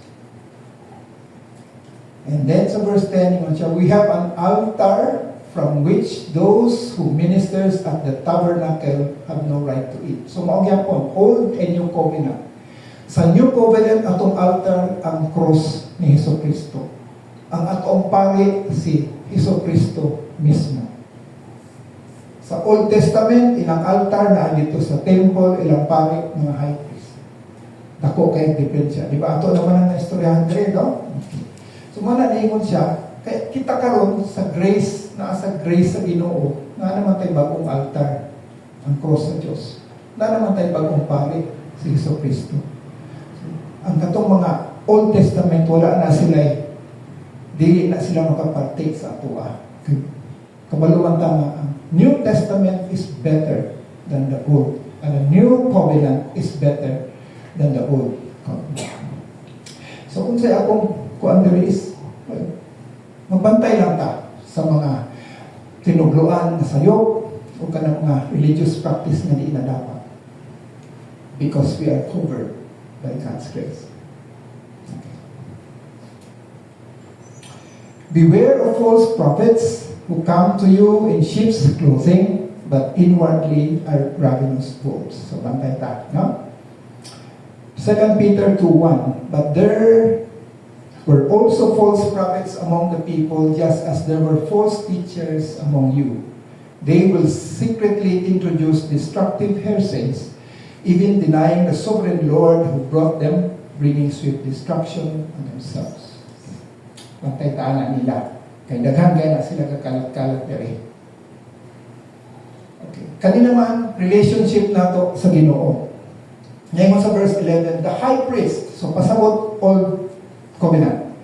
And then sa verse 10, we have an altar from which those who ministers at the tabernacle have no right to eat. So maugyan po, Old and New Covenant. Sa New Covenant, atong altar ang cross ni Jesucristo. Ang atong pari si Jesucristo mismo. Sa Old Testament, ilang altar na dito sa temple, ilang pari, mga high priest. Dako kay diferensya. Di ba? Ato naman ang naistoryahan dre, no? So, muna naingon siya, kaya kita karon sa grace, sa grace sa Ginoo, na naman tayo bagong altar, ang cross sa Diyos. Na naman tayo bagong pari, si Jesucristo. So, ang katong mga Old Testament, wala na sila dili na sila makapartake sa atua. Kabaluman tama, ang New Testament is better than the Old. And the New Covenant is better than the Old Covenant. So kung sa'yo akong kuan diri is, magbantay lang ta sa mga tinugluan na sayop o kanang mga religious practice na di na dapat. Because we are covered by God's grace. Okay. Beware of false prophets who come to you in sheep's clothing, but inwardly are ravenous wolves. So, bantay ta, no? 2 Peter 2:1, but there were also false prophets among the people, just as there were false teachers among you. They will secretly introduce destructive heresies, even denying the sovereign Lord who brought them, bringing swift destruction on themselves. Bantay ta na nila. Kaya daghan kaya na sila kakalat-kalat dere. Okay. Kanina man, relationship nato sa Ginoo. Ngayon sa verse 11, the high priest, so pasabot Old Covenant,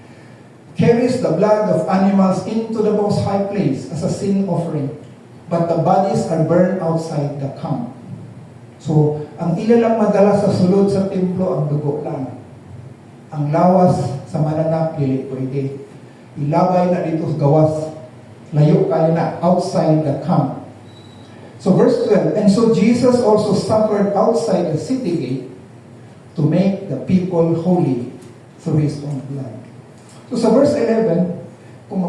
carries the blood of animals into the most high place as a sin offering, but the bodies are burned outside the camp. So, ang ila lang madala sa sulod sa templo, ang dugo lang. Ang lawas sa mananap, dili pwede. Ilabay na dito sa gawas. Layo kayo na, outside the camp. So verse 12, and so Jesus also suffered outside the city gate to make the people holy through His own blood. So sa verse 11, kung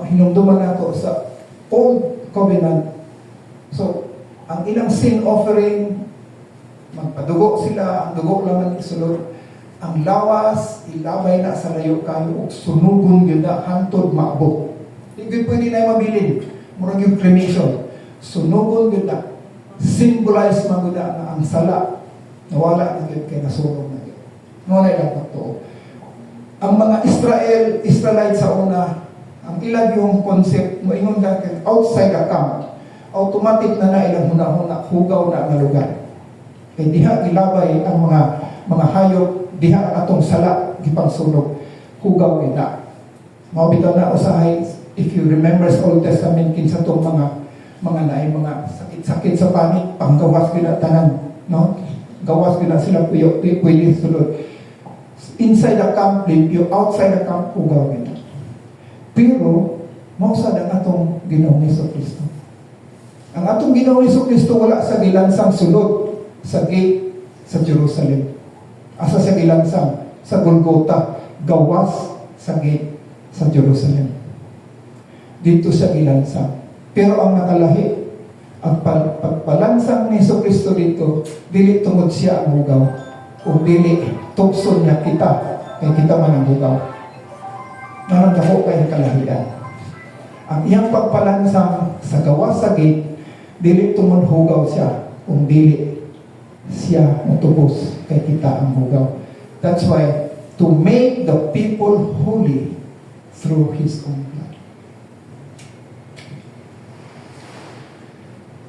hinumduman nato sa Old Covenant, so ang ilang sin offering, magpadugo sila, ang dugo lang ang isulod. Ang lawas, ilabay na sa layo kayo, ug sunugon yun na, hantod maabot. Hindi pwede na mabilin. Murag yung cremation. Sunugon yun na. Symbolize maguda na ang sala. Nawala na yun kay nasunog na yun. Ngunay lang pagtuo. Ang mga Israelites sa una, ang ilag yung concept, moingon ka outside the camp, automatic na ilang huna-huna, hugaw na ang lugar. Kaya diha ilabay ang mga hayop, diha atong sala, gipang sunog, hugaw na. Mabitaw na usahay, if you remember sa Old Testament, kinsa itong mga naay mga sakit-sakit sa panik, panggawas tanan, no? Gawas sila pwede sulod. Inside the camp, yung outside the camp, hugaw na. Pero, mausad ang atong Ginoong Jesucristo. Ang atong Ginoong Jesucristo wala sa gilansang sulod sa gate sa Jerusalem. Asa sa gilansang sa Golgotha, gawas sa gate sa Jerusalem. Dito sa gilansang. Pero ang nakalahi, ang pagpalansang ni Jesucristo dito, dili tungod siya ang hugaw o dili tukson niya kita kay kita man ang hugaw. Naranggaho kayong kalahian. Ang iyang pagpalansang sa gawas sa gate, dili tumunhugaw siya, kung dili siya matubos kay kita ang hugaw. That's why, to make the people holy through His own blood.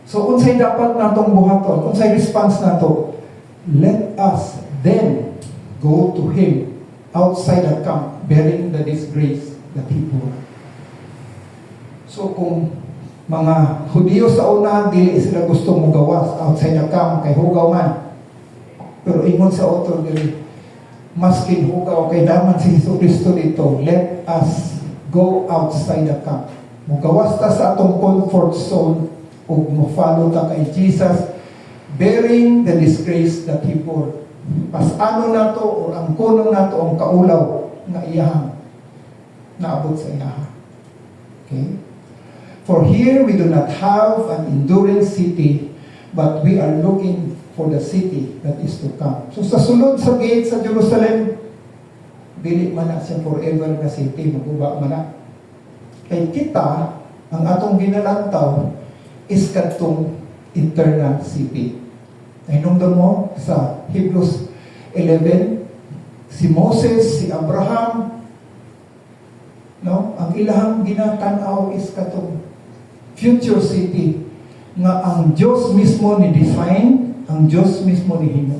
So, unsay dapat natong buhaton, unsay response nato, let us then go to Him outside the camp, bearing the disgrace that He bore. So kung mga Hudiyo sa una, dili sila gusto mo gawas outside the camp, kay hugaw man. Pero ingon sa author dili, maskin hugaw, kay daman si Jesucristo dito, let us go outside the camp. Mugawas ta sa atong comfort zone, ug mo follow ta kay Jesus, bearing the disgrace that He bore. Pas-ano na to, o ang kunong na to, ang kaulaw na iyahang naabot sa iyaha. Okay? For here we do not have an enduring city, but we are looking for the city that is to come. So sa sulod sa gate sa Jerusalem, dili man na siya forever na city, maguba man na. Kay kita, ang atong ginalantaw is katong eternal city. Hinungdan mo sa Hebrews 11, si Moses, si Abraham, no? Ang ilahang ginatanaw is katong future city nga ang Diyos mismo ni design, ang Diyos mismo ni himo.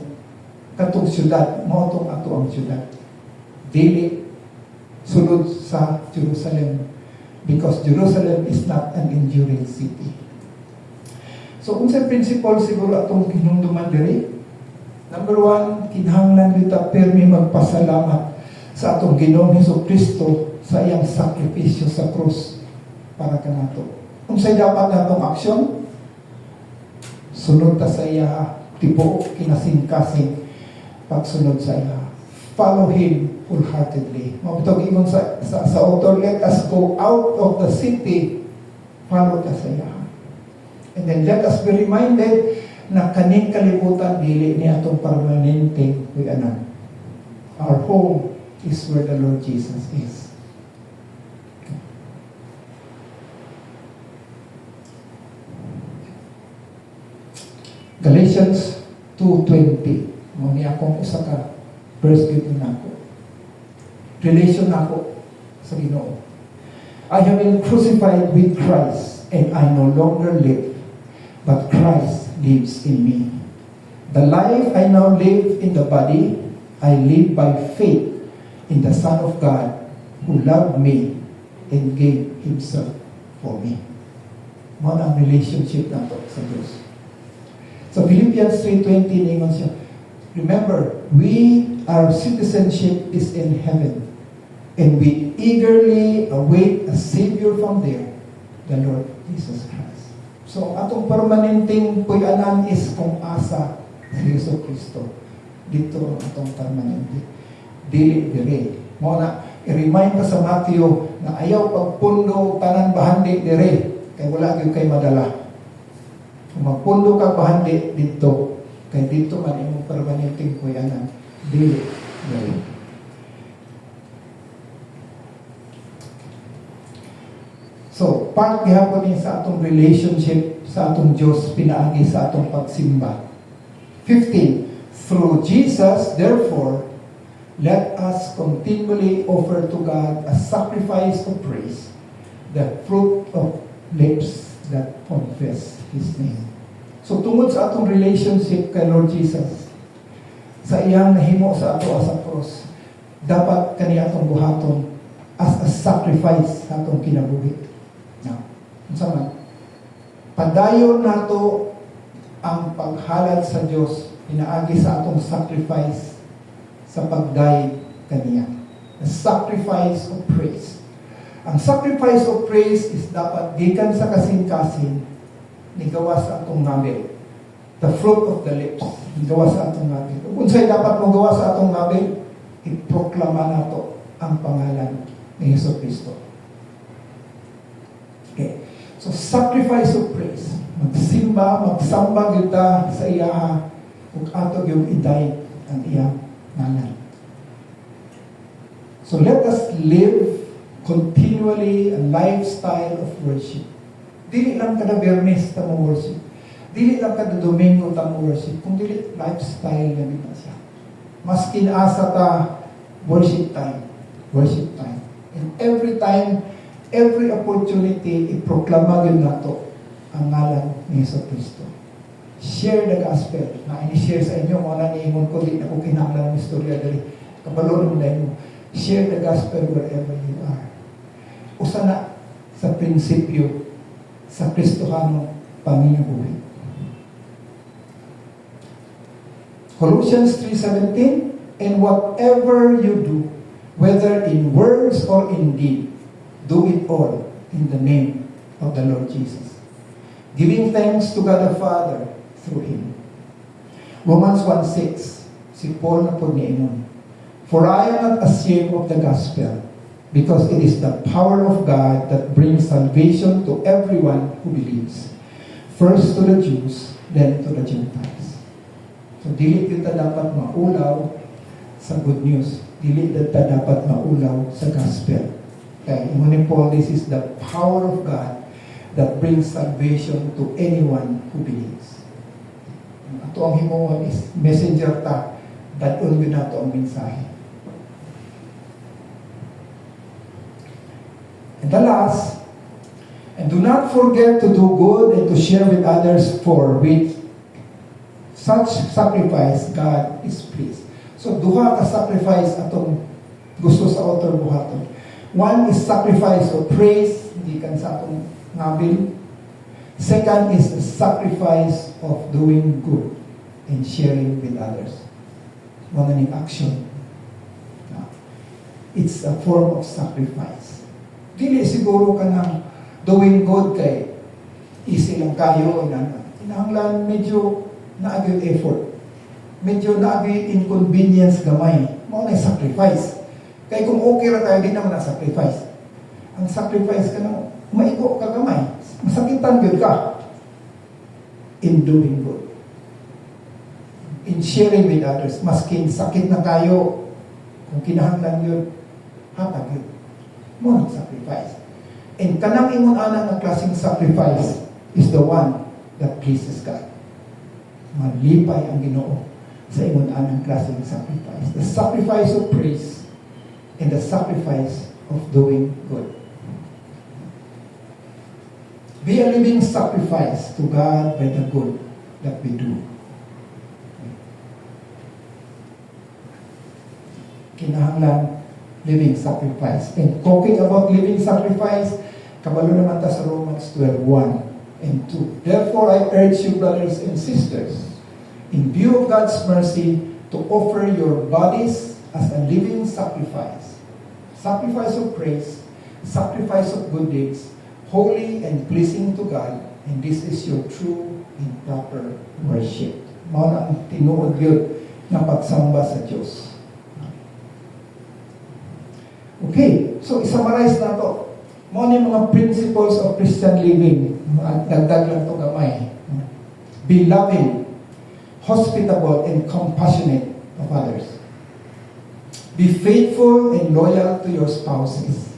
Katong syudad, mao tong ato ang syudad. Dili sulod sa Jerusalem, because Jerusalem is not an enduring city. So, unsay principle siguro atong hinungduman diri? Number one, kinahanglan kita permi magpasalamat sa atong Ginoong Jesucristo sa iyang sakripisyo sa krus para kanato. Unsay dapat natong aksyon? Sunod ta sa iya, tipo kinasing-kasing pagsunod sa iya. Follow Him wholeheartedly. Mabutog ingon sa author, let us go out of the city, follow ta sa iya. And then let us be reminded na kaning kalibutan dili ni atong permanente kuyanan. Our home is where the Lord Jesus is. Galatians 2:20. Mo ni akong usa ka verse dito nako. Relation nako sa Ginoo. I have been crucified with Christ, and I no longer live, but Christ lives in me. The life I now live in the body, I live by faith in the Son of God who loved me and gave Himself for me. Mo ang relationship nato sa Diyos. Sa Philippians 3:20 ningon siya, remember, our citizenship is in heaven, and we eagerly await a Savior from there, the Lord Jesus Christ. So, atong permanenteng puyanan is kung asa si Jesucristo. Dito ang atong permanente. Dili dire. Mo na, i-remind ka sa Matthew na ayaw pagpundo tanan bahandi dire. Kay wala gyud kay madala. Kung magpundo ka bahandi dito, Kaya dito man imong permanenteng kuyanan, dili dili. So, part gihapon ni sa atong relationship sa atong Diyos, pinaagi sa atong pagsimba. 15. Through Jesus, therefore, let us continually offer to God a sacrifice of praise, the fruit of lips that confess His name. So, tungod sa atong relationship kay Lord Jesus, sa iyang nahimo sa ato as a cross, dapat kaniya atong buhaton as a sacrifice sa atong kinabuhi. Now, unsa padayon nato ang paghalad sa Dios inaagi sa atong sacrifice sa pagdayeg kaniya. The sacrifice of praise. Ang sacrifice of praise is dapat gikan sa kasing-kasing ni gawa sa atong ngabil. The fruit of the lips, ni gawa sa atong ngabil. Kung unsay dapat mo gawa sa atong ngabil, iproklama nato ang pangalan ni Jesucristo. Okay. So, sacrifice of praise. Magsimba, magsamba kita sa iya ug ato yung iday ang iyang ngalan. So, let us live continually a lifestyle of worship. Dili lang kada Biyernes ta mo worship. Dili lang kada Domingo ta mo worship. Kung dili lifestyle na bita siya. Mas kinasa ta worship time. Worship time. And every time, every opportunity, iproklama yun nato ang ngalan ni Jesucristo. Share the gospel. Na ini-share sa inyo, mga naniingon ko, di na ko kinahanglan ng istorya dali. Kabalo mo na mo. Share the gospel wherever you are. Usa na sa prinsipyo sa Kristohanong pamumuhay. Colossians 3:17, and whatever you do, whether in words or in deed, do it all in the name of the Lord Jesus, giving thanks to God the Father through Him. Romans 1:6, si Paul na po niingon, for I am not ashamed of the gospel, because it is the power of God that brings salvation to everyone who believes, first to the Jews, then to the Gentiles. So, dili kita dapat maulaw sa good news. Dili kita dapat maulaw sa gospel. Okay, ni Paul, this is the power of God that brings salvation to anyone who believes. Ato ang himuon is messenger ta, dadon yun nato ang mensahe. And the last, and do not forget to do good and to share with others, for with such sacrifice God is pleased. So duha ka sacrifice atong gusto sa author buhaton. One is sacrifice of praise, hindi kan sa atong ngabil. Second is a sacrifice of doing good and sharing with others. Mga ning action. It's a form of sacrifice. Dili siguro ka ng doing good kay easy lang kayo. Kinahanglan medyo naagay effort. Medyo naagay inconvenience gamay. Mga na sacrifice. Kaya kung okay ra tayo, di naman na-sacrifice. Ang sacrifice ka na, maigo ka gamay. Masakitan good ka. In doing good. In sharing with others. Maskin sakit na kayo. Kung kinahanglan yun, hatag yun. Mo sacrifice. And kanang ingon ana nga klaseng sacrifice is the one that pleases God. Malipay ang Ginoo sa ingon anang klaseng sacrifice. The sacrifice of praise and the sacrifice of doing good. Be a living sacrifice to God by the good that we do. Kinahanglan living sacrifice. And talking about living sacrifice, kabalo naman ta sa Romans 12:1 and 2. Therefore, I urge you, brothers and sisters, in view of God's mercy, to offer your bodies as a living sacrifice. Sacrifice of praise, sacrifice of good deeds, holy and pleasing to God, and this is your true and proper worship. Mao na ang tinuod yun na pagsamba sa Diyos. Okay, so isummarize na to. Mao ni mga principles of Christian living. Dagdag lang to gamay. Be loving. hospitable, and compassionate of others. Be faithful and loyal to your spouses,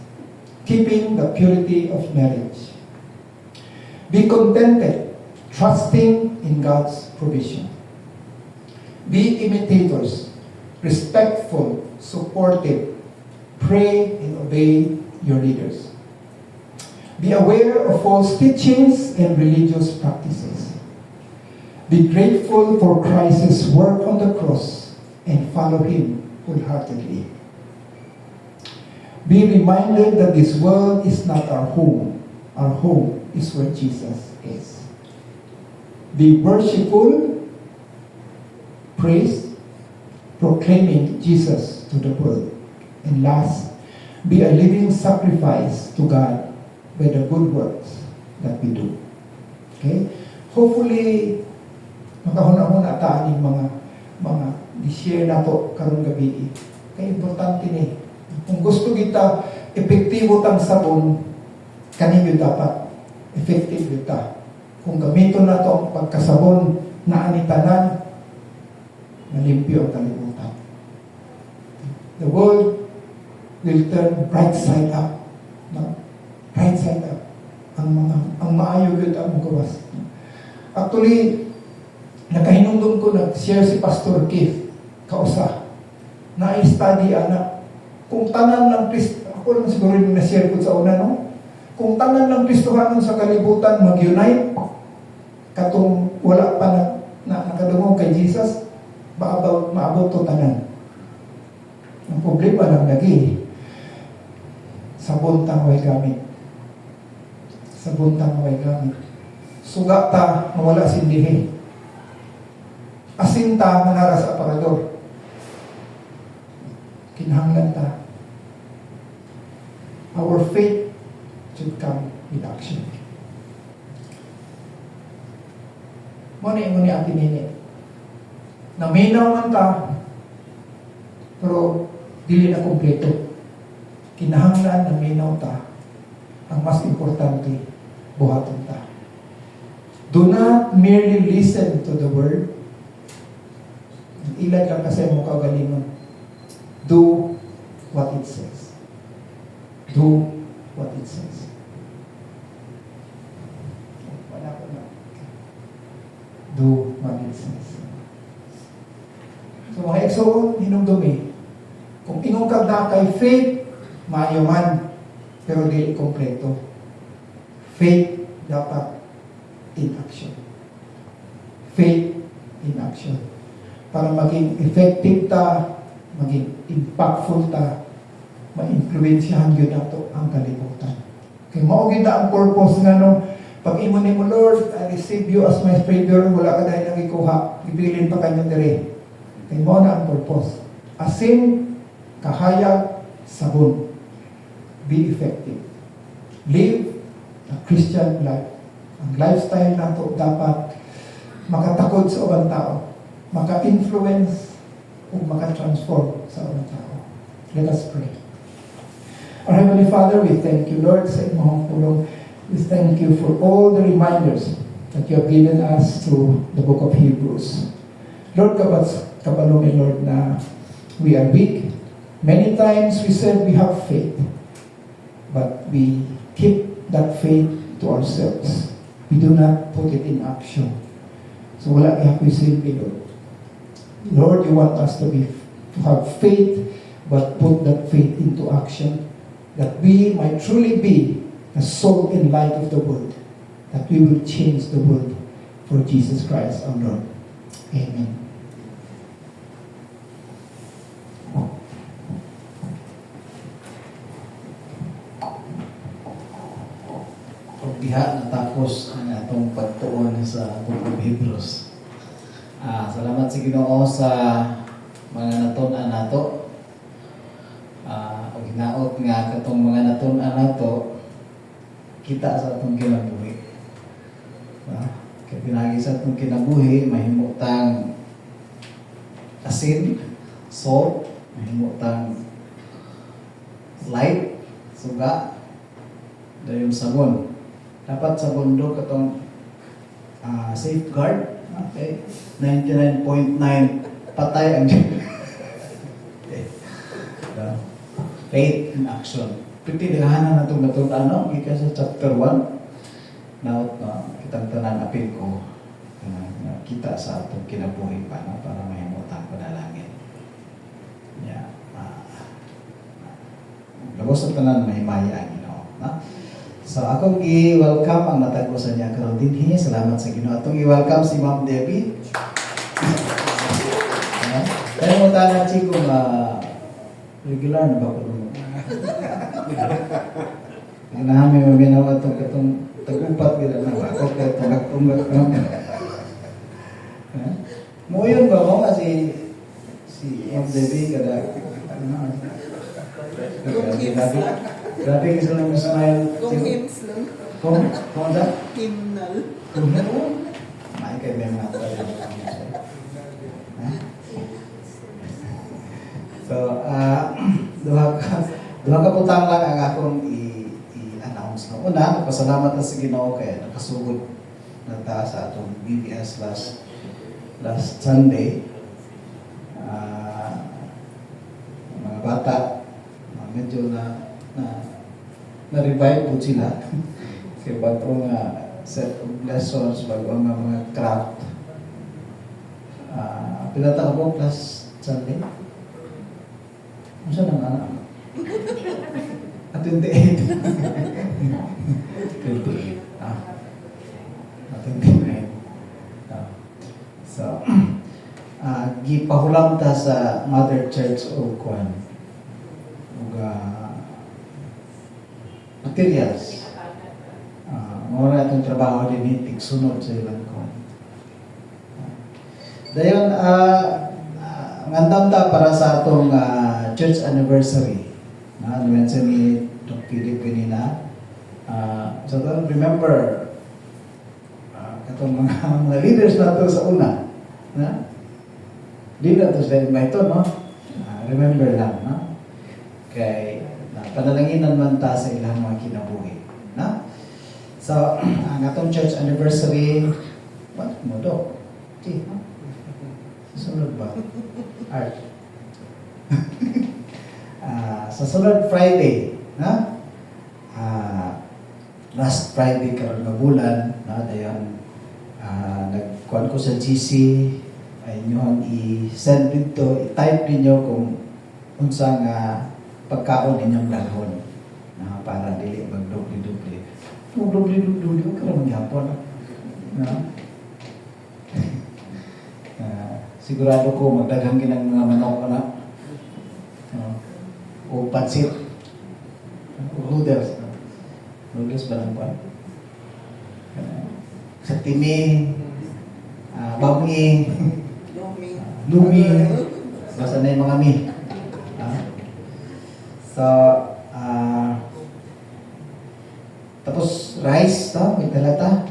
keeping the purity of marriage. Be contented, trusting in God's provision. Be imitators, respectful, supportive, pray and obey your leaders. Be aware of false teachings and religious practices. Be grateful for Christ's work on the cross and follow Him wholeheartedly. Be reminded that this world is not our home. Our home is where Jesus is. Be worshipful, praise, proclaiming Jesus to the world. And last, be a living sacrifice to God by the good works that we do. Okay? Hopefully, makahuna-huna taan yung mga di-share na to karong gabi. Kaya importante ni. Kung gusto kita epektibo tang sabon, kaninyo dapat effective kita. Kung gamiton na to ang pagkasabon na anitanan, malimpyo ang kalibutan. The world will turn bright side up. No? Right side up. Ang maayo yun ang magawas. Actually, nakahinumdum ko nag-share si Pastor Keith kausa. Na-study anak. Kung tanan ng Kristo, ako lang siguro yung na-share ko sa una, no? Kung tanan ng Kristohanon sa kalibutan mag-unite, katong wala pa na nakadungog kay Jesus, maabot to tanan. Ang problema lang lagi, sabon tang way gamit. Sabon tang way gamit. Suga ta, mawala sindihin. Asin ta, manara sa aparador. Kinahanglan ta. Our faith should come with action. Muna atin nini. Naminaw man ta, pero dili na kompleto. Kinahanglan na minaw ta. Ang mas importante, buhaton ta. Do not merely listen to the word. Ilan lang kasi mo kagalingon. Do what it says. Do what it says. Wala ko na. Do what it says. So mga ekso, hinumdumi. Kung inungkab na kay faith, maayo man, pero di kompleto. Faith dapat in action. Faith in action. Para maging effective ta, maging impactful ta, ma-influensyahan yun nato ang kalibutan. Kaya maugin na ang purpose nga no, pag imo ni mo, Lord, I receive you as my Savior, wala ka dahil nang ikuha, ibilin pa kanyo dire. Kaya mo na ang purpose. Asin, kahayag, sabon. Be effective. Live a Christian life. Ang lifestyle nato dapat makatakod sa ubang tao, maka-influence o maka-transform sa ubang tao. Let us pray. Our Heavenly Father, we thank you, Lord, sa imong pulong. We thank you for all the reminders that you have given us through the book of Hebrews. Lord, kabalumi, Lord, na we are weak. Many times we said we have faith, but we keep that faith to ourselves. We do not put it in action. So wala kaya simple, Lord. Lord, you want us to have faith, but put that faith into action, that we might truly be the salt and light of the world, that we will change the world for Jesus Christ our Lord. Amen. Diha natapos ang atong pagtuon sa Book of Hebrews. Salamat sa Ginoo sa mga natun-an nato. O hinaot nga katong mga natun-an nato kita sa atong kinabuhi. Kaya pinagi sa atong kinabuhi, mahimutang asin, salt, mahimutang light, suga, dayon sabon. Dapat sa bundok katong safeguard Okay? 99.9 patay ang okay. Faith in action. Pwede naghahanan na itong natulaan, no? Ika sa chapter 1. Now, kitang tanan apil ko kita sa atong kinabuhi pa, no? Para mahimutang panalangin. Yeah. Lagos sa tanan mahimaya ang Ginoo, no? So, akong i-welcome ang natagpo sa niya karon dinhi. Salamat sa Ginoo. Atong i-welcome si Ma'am Debbie. Kaya mo tanan si kung regular na ba ko mo? Naami mo ginawa itong tagumpat gila na ako kaya tunggak-tunggak mo yun ba mo si Ma'am Debbie kada grabe kasi lang smile Kung hymns lang. kung da? Hymnal. May kay may mga tayo. So, duha ka putang lang ang akong i-announce. No? Una, nagpasalamat na sa Ginoo kaya nakasugod na ta sa atong BBS last Sunday. Mga bata, medyo na-revive po sila. Kaya bagong set of lessons, bagong mga craft. Pinata ko po last Sunday. Ano siya nang anak? At 28. 28. At 29. So, gipahulam ta sa Mother Church o Kwan. Materials. Mura itong trabaho din tigsunod sa ilang Kwan. Dayon, ngandam ta para sa atong church anniversary. Mention ni Dr. Philip kanina. So remember, katong mga leaders na to sa una. Di na to sila invite, no? Remember lang, no? Kay panalanginan man ta sa ilang mga kinabuhi. No? So, ang atong church anniversary, what mo do? Sunod ba? Art. Sa sunod Friday, na? Last Friday karon nga bulan, na dayon nagkuan ko sa GC ay inyo i-send dito, i-type ninyo kung unsa nga pagkaon ninyong dalhon para dili magdubli-dubli. Kung dubli-dubli karon gyapon. Sigurado ko magdaghang ginang mga manok na o pansit o noodles. Noodles ba lang pa? Sa timi, bangi, lumi, basta na yung mga mi. So, tapos rice, no? May talata.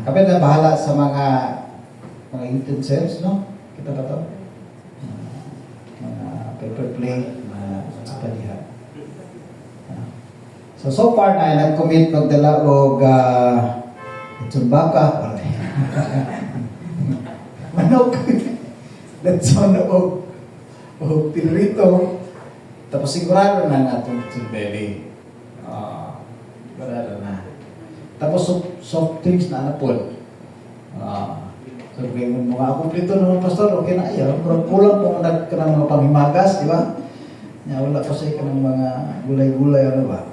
Kapit na bahala sa mga utensils, no? Kita ba ito? Mga paper plate, mga palihan. So far na, nag-commit magdala o itsubaka. Manok. That's on o pinrito. Tapos sigurado na natong chimbeli. Sigurado na. Tapos soft drinks na napol. So, kaya mga kumpleto naman, pastor, okay na ayaw. Pero kulang po ka ng mga panghimagas, di ba? Wala pa siya ka ng mga gulay-gulay, ano ba?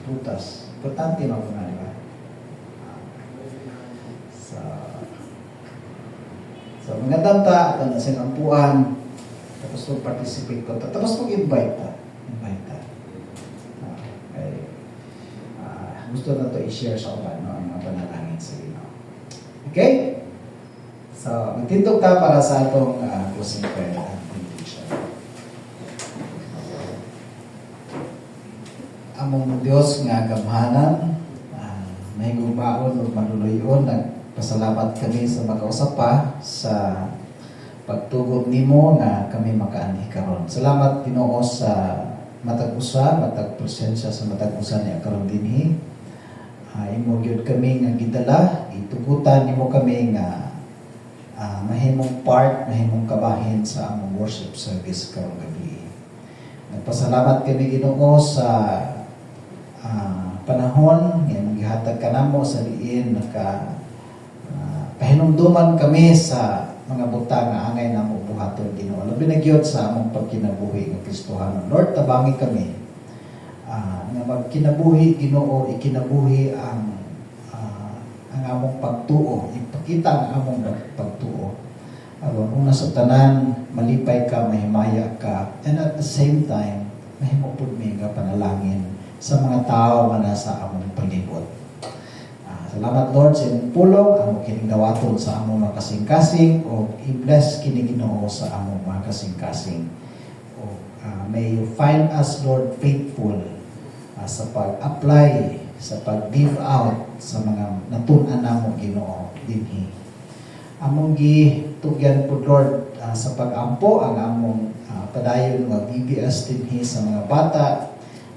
Putas. Importante naman na, di ba? So mga tanta, at na sinampuan, tapos mag-participate ko, tapos mag-invite ta. Gusto na ito i-share sa uban, no? Ang mga panalangin sa inyo. Okay? So, magtindog ta para sa atong closing prayer at benediction. Among Diyos nga gamhanan, may gumaon o manuloyon, nagpasalamat kami sa makausap pa sa pagtugot nimo nga kami makaanhi karon. Salamat Ginoo sa matag-usa, matag presensya sa matag-usa niya karon dinhi. imo gyud kami nga gidala, itugutan nimo kami nga mahimong part, mahimong kabahin sa among worship service karong gabi. Nagpasalamat kami Ginoo sa panahon nga imong gihatag kanamo sa diin pahinumduman kami sa mga butang nga angay namo buhaton Ginoo. Labi na gyud sa among pagkinabuhi nga Kristohanon. Lord, tabangi kami nga magkinabuhi Ginoo, ikinabuhi ang among pagtuo, ipakita ang among pagtuo. Aron una sa tanan, malipay ka, mahimaya ka, and at the same time, mahimo pud mi nga panalangin sa mga tao nga nasa among palibot. Salamat Lord sa imong pulong, among kining dawaton sa among mga kasing-kasing, o i-bless kini Ginoo sa among mga kasing-kasing. May you find us Lord faithful sa pag-apply, sa pag-give out sa mga natun-an namo Ginoo dinhi. Among gitugyan po Lord sa pag-ampo ang among padayon nga BBS dinhi sa mga bata.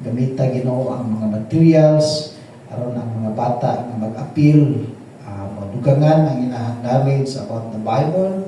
Gamita Ginoo ang mga materials aron ang mga bata nga mag-appeal, madugangan ang ilahang knowledge about the Bible,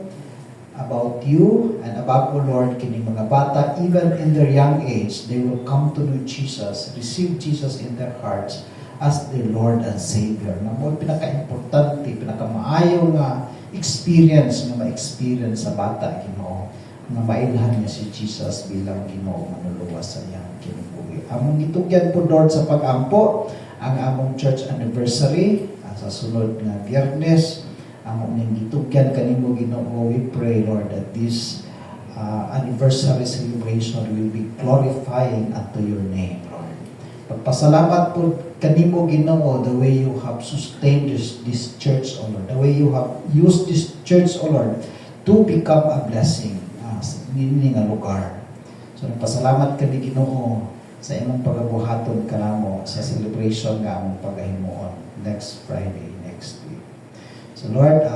about you, and above all Lord, kini mga bata, even in their young age, they will come to know Jesus, receive Jesus in their hearts as their Lord and Savior. Na mo pinaka-importante, pinaka-maayo nga experience nga ma-experience sa bata Ginoo, nga mailhan niya si Jesus bilang Ginoo manuluwa sa iyang kinabuhi. Among gitugyan po Lord sa pag-ampo ang among church anniversary sa sunod nga Biyernes. Among ning gitugyan kanimo Ginoo, we pray Lord that this anniversary celebration will be glorifying unto your name, Lord. Pagpasalamat po kanimo Ginoo, the way you have sustained this church, O Lord, the way you have used this church, O Lord, to become a blessing sa ini nga lugar. So nagpasalamat kami Ginoo sa imong pagabuhaton kanamo sa celebration nga among pagahimuon next Friday, next week. So Lord,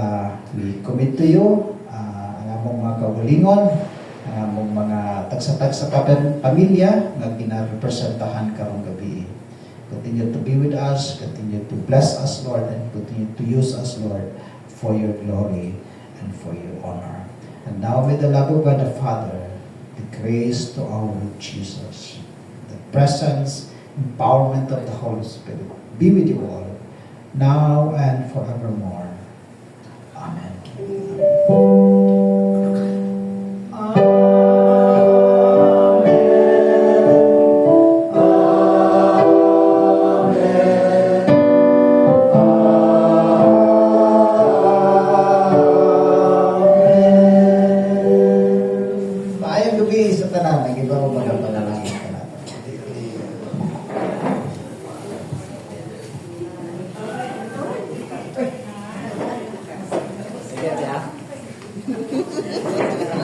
we commit to you ang among mga kaugalingon, ang among mga tagsa-tagsa pamilya nga ginarepresentahan karong gabi. Continue to be with us, continue to bless us, Lord, and continue to use us, Lord, for your glory and for your honor. And now with the love of God the Father, the grace to our Lord Jesus, the presence, empowerment of the Holy Spirit, be with you all, now and forevermore. Amen. Maayong gabi sa tanan, nagiba ko mga